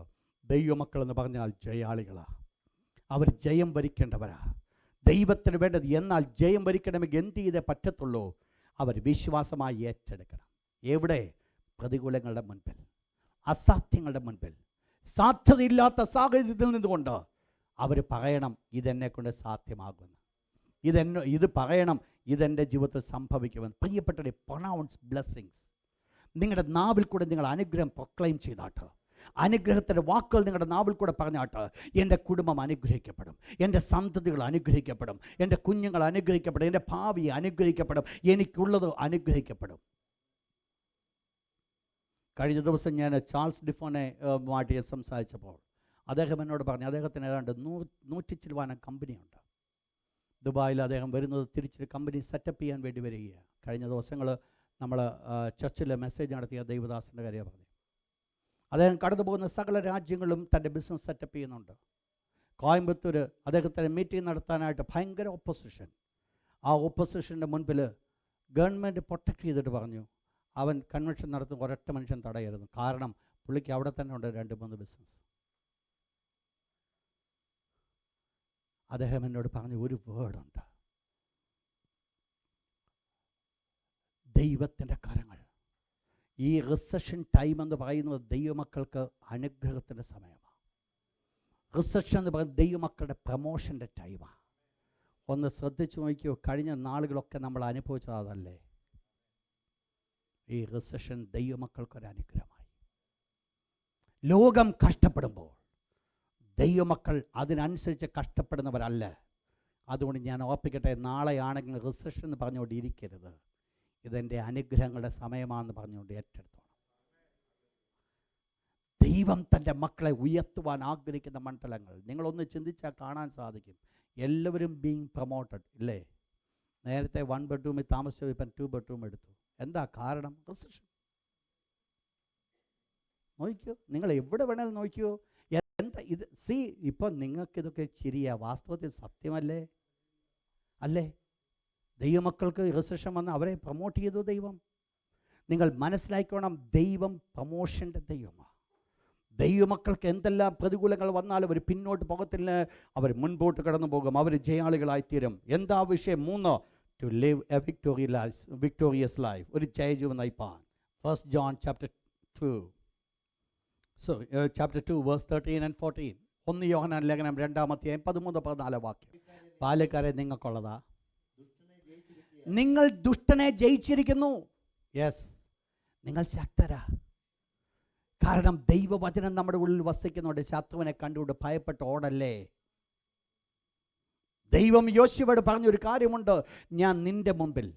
ദൈവമക്കൾ എന്ന് പറഞ്ഞാൽ ജയാളികളാണ്. അവർ ജയം വരിക്കേണ്ടവരാ. ദൈവത്തിന് വേണ്ടത്. എന്നാൽ ജയം വരിക്കണമെങ്കിൽ എന്ത് ചെയ്തേ പറ്റത്തുള്ളൂ? അവർ വിശ്വാസമായി ഏറ്റെടുക്കണം. എവിടെ? പ്രതികൂലങ്ങളുടെ മുൻപിൽ, അസാധ്യങ്ങളുടെ മുൻപിൽ, സാധ്യതയില്ലാത്ത സാഹചര്യത്തിൽ നിന്നുകൊണ്ട് അവർ പറയണം, ഇതെന്നെ കൊണ്ട് സാധ്യമാകുമെന്ന്. ഇത് പറയണം, ഇതെൻ്റെ ജീവിതത്തിൽ സംഭവിക്കുമെന്ന്. പ്രിയപ്പെട്ടവരെ, പ്രൊനൗൺസ് ബ്ലെസ്സിങ്സ്. നിങ്ങളുടെ നാവിൽ കൂടെ നിങ്ങൾ അനുഗ്രഹം പ്രൊക്ലെയിം ചെയ്താട്ട്, അനുഗ്രഹത്തിൻ്റെ വാക്കുകൾ നിങ്ങളുടെ നാവിൽ കൂടെ പറഞ്ഞാട്ട്, എൻ്റെ കുടുംബം അനുഗ്രഹിക്കപ്പെടും, എൻ്റെ സന്തതികൾ അനുഗ്രഹിക്കപ്പെടും, എൻ്റെ കുഞ്ഞുങ്ങൾ അനുഗ്രഹിക്കപ്പെടും, എൻ്റെ ഭാവി അനുഗ്രഹിക്കപ്പെടും, എനിക്കുള്ളത് അനുഗ്രഹിക്കപ്പെടും. കഴിഞ്ഞ ദിവസം ഞാൻ ചാൾസ് ഡിഫോനെ മാറ്റി സംസാരിച്ചപ്പോൾ അദ്ദേഹം എന്നോട് പറഞ്ഞു, അദ്ദേഹത്തിന് ഏതാണ്ട് 100 ചിലവാനം കമ്പനിയുണ്ട്. ദുബായിൽ അദ്ദേഹം വരുന്നത് തിരിച്ചൊരു കമ്പനി സെറ്റപ്പ് ചെയ്യാൻ വേണ്ടി വരികയാണ്. കഴിഞ്ഞ ദിവസങ്ങൾ നമ്മൾ ചർച്ചിൽ മെസ്സേജ് നടത്തിയ ദൈവദാസൻ്റെ കാര്യമാണ് പറഞ്ഞത്. അദ്ദേഹം കടന്നു പോകുന്ന സകല രാജ്യങ്ങളും തൻ്റെ ബിസിനസ് സെറ്റപ്പ് ചെയ്യുന്നുണ്ട്. കോയമ്പത്തൂർ അദ്ദേഹത്തിന് മീറ്റിംഗ് നടത്താനായിട്ട് ഭയങ്കര ഓപ്പോസിഷൻ. ആ ഓപ്പോസിഷൻ്റെ മുൻപിൽ ഗവൺമെൻറ് പ്രൊട്ടക്റ്റ് ചെയ്തിട്ട് പറഞ്ഞു അവൻ കൺവെൻഷൻ നടത്തുന്ന ഒരൊറ്റ മനുഷ്യൻ തടയരുത്. കാരണം പുള്ളിക്ക് അവിടെ തന്നെ ഉണ്ട് 2-3 ബിസിനസ്. അദ്ദേഹം എന്നോട് പറഞ്ഞ ഒരു വേർഡുണ്ട്, ദൈവത്തിൻ്റെ കരങ്ങൾ. ഈ റിസഷൻ ടൈം എന്ന് പറയുന്നത് ദൈവമക്കൾക്ക് അനുഗ്രഹത്തിൻ്റെ സമയമാണ്. റിസഷൻ എന്ന് പറയുന്നത് ദൈവമക്കളുടെ പ്രമോഷൻ്റെ ടൈമാണ്. ഒന്ന് ശ്രദ്ധിച്ചു നോക്കിയോ, കഴിഞ്ഞ നാളുകളൊക്കെ നമ്മൾ അനുഭവിച്ചത് അതല്ലേ? ഈ റിസഷൻ ദൈവമക്കൾക്കൊരു അനുഗ്രഹമായി. ലോകം കഷ്ടപ്പെടുമ്പോൾ ദൈവമക്കൾ അതിനനുസരിച്ച് കഷ്ടപ്പെടുന്നവരല്ല. അതുകൊണ്ട് ഞാൻ ഓർപ്പിക്കട്ടെ, നാളെയാണെങ്കിൽ റിസഷൻ എന്ന് പറഞ്ഞുകൊണ്ട് ഇരിക്കരുത്. ഇതെൻ്റെ അനുഗ്രഹങ്ങളുടെ സമയമാണെന്ന് പറഞ്ഞുകൊണ്ട് ഏറ്റെടുത്തോണം. ദൈവം തൻ്റെ മക്കളെ ഉയർത്തുവാൻ ആഗ്രഹിക്കുന്ന മണ്ഡലങ്ങൾ നിങ്ങളൊന്ന് ചിന്തിച്ചാൽ കാണാൻ സാധിക്കും. എല്ലാവരും ബീങ് പ്രൊമോട്ടഡ് ഇല്ലേ? നേരത്തെ 1 ബെഡ്റൂമിൽ താമസിച്ചു, ഇപ്പം 2 ബെഡ്റൂം എടുത്തു. എന്താ കാരണം? റിസഷൻ. നോക്കിയോ, നിങ്ങൾ എവിടെ വേണേലും നോക്കിയോ. എന്താ ഇത്? ഇപ്പം നിങ്ങൾക്കിതൊക്കെ ചിരിയാ, വാസ്തവത്തിൽ സത്യമല്ലേ? അല്ലേ? ദൈവമക്കൾക്ക് റിസഷൻ വന്ന് അവരെ പ്രൊമോട്ട് ചെയ്തു ദൈവം. നിങ്ങൾ മനസ്സിലാക്കണം, ദൈവം പ്രൊമോഷൻ്റെ ദൈവമാണ്. ദൈവമക്കൾക്ക് എന്തെല്ലാം പ്രതികൂലങ്ങൾ വന്നാലും അവർ പിന്നോട്ട് പോകത്തില്ല, അവർ മുൻപോട്ട് കടന്നു പോകും, അവർ ജയാളികളായിത്തീരും. എന്താ വിഷയം? 3, to live a victorious life, ഒരു ജയജീവൻ നയിപ്പാൻ. 1 John chapter 2 verse 13 and 14. 1 യോഹന്നാൻ ലേഖനം 2-13-14 വാക്യം. പാലക്കാരെ നിങ്ങൾക്കുള്ളതാ. നിങ്ങൾ ദുഷ്ടനെ ജയിച്ചിരിക്കുന്നു. യെസ്, നിങ്ങൾ ശക്തരാ. കാരണം ദൈവവചനം നമ്മുടെ ഉള്ളിൽ വസിക്കുന്നുണ്ട്. ശത്രുവിനെ കണ്ടുകൊണ്ട് ഭയപ്പെട്ട് ഓടല്ലേ. ദൈവം യോശുവയോട് പറഞ്ഞൊരു കാര്യമുണ്ട്, ഞാൻ നിന്റെ മുമ്പിൽ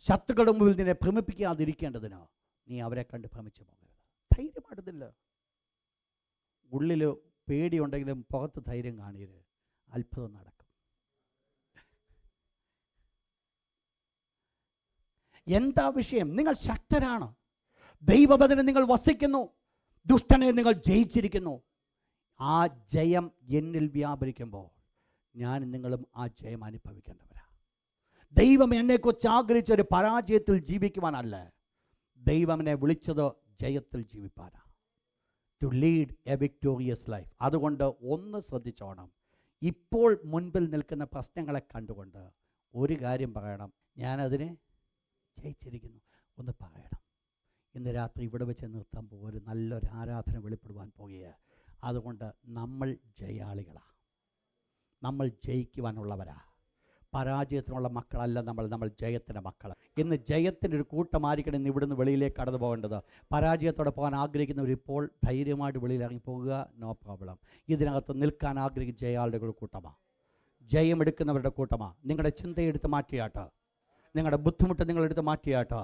ശത്രുക്കളുടെ മുമ്പിൽ നിന്നെ ഭ്രമിപ്പിക്കാതിരിക്കേണ്ടതിന് നീ അവരെ കണ്ട് ഭ്രമിച്ചു പോകരുത്. ധൈര്യമാടുന്നില്ല. ഉള്ളിൽ പേടിയുണ്ടെങ്കിലും പുറത്ത് ധൈര്യം കാണിയത് അത്ഭുതം നടക്കും. എന്താ വിഷയം? നിങ്ങൾ ശക്തരാണ്. ദൈവവചനം നിങ്ങൾ വസിക്കുന്നു. ദുഷ്ടനെ നിങ്ങൾ ജയിച്ചിരിക്കുന്നു. ആ ജയം എന്നിൽ വ്യാപരിക്കുമ്പോൾ ഞാൻ നിങ്ങളും ആ ജയം അനുഭവിക്കേണ്ടവരാ. ദൈവം എന്നെക്കുറിച്ച് ആഗ്രഹിച്ചൊരു പരാജയത്തിൽ ജീവിക്കുവാനല്ല, ദൈവം എന്നെ വിളിച്ചത് ജയത്തിൽ ജീവിപ്പാനാണ്. To lead a victorious life. അതുകൊണ്ട് ഒന്ന് ശ്രദ്ധിച്ചോണം. ഇപ്പോൾ മുൻപിൽ നിൽക്കുന്ന പ്രശ്നങ്ങളെ കണ്ടുകൊണ്ട് ഒരു കാര്യം പറയണം, ഞാനതിനെ ജയിച്ചിരിക്കുന്നു ഒന്ന് പറയണം. ഇന്ന് രാത്രി ഇവിടെ വെച്ച് നിർത്താൻ പോകുക, ഒരു നല്ലൊരു ആരാധന വെളിപ്പെടുവാൻ പോകുകയാണ്. അതുകൊണ്ട് നമ്മൾ ജയാളികളാണ്, നമ്മൾ ജയിക്കുവാനുള്ളവരാ. പരാജയത്തിനുള്ള മക്കളല്ല നമ്മൾ ജയത്തിൻ്റെ മക്കൾ. ഇന്ന് ജയത്തിൻ്റെ ഒരു കൂട്ടമായിരിക്കണം ഇന്ന് ഇവിടുന്ന് വെളിയിലേക്ക് കടന്നു പോകേണ്ടത്. പരാജയത്തോടെ പോകാൻ ആഗ്രഹിക്കുന്നവർ ഇപ്പോൾ ധൈര്യമായിട്ട് വെളിയിൽ ഇറങ്ങി പോകുക, നോ പ്രോബ്ലം. ഇതിനകത്ത് നിൽക്കാൻ ആഗ്രഹിക്കുന്ന ജയാളുടെ ഒരു കൂട്ടമാണ്, ജയമെടുക്കുന്നവരുടെ കൂട്ടമാണ്. നിങ്ങളുടെ ചിന്തയെടുത്ത് മാറ്റിയാട്ട്, നിങ്ങളുടെ ബുദ്ധിമുട്ട് നിങ്ങളെടുത്ത് മാറ്റിയാട്ടോ,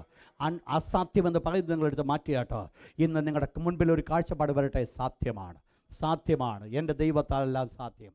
അസാധ്യമെന്ന് പറയുന്നത് നിങ്ങളെടുത്ത് മാറ്റിയാട്ടോ. ഇന്ന് നിങ്ങളുടെ മുൻപിൽ ഒരു കാഴ്ചപ്പാട് വരട്ടെ, സാധ്യമാണ്, സാധ്യമാണ്, എൻ്റെ ദൈവത്താലെല്ലാം സാധ്യം.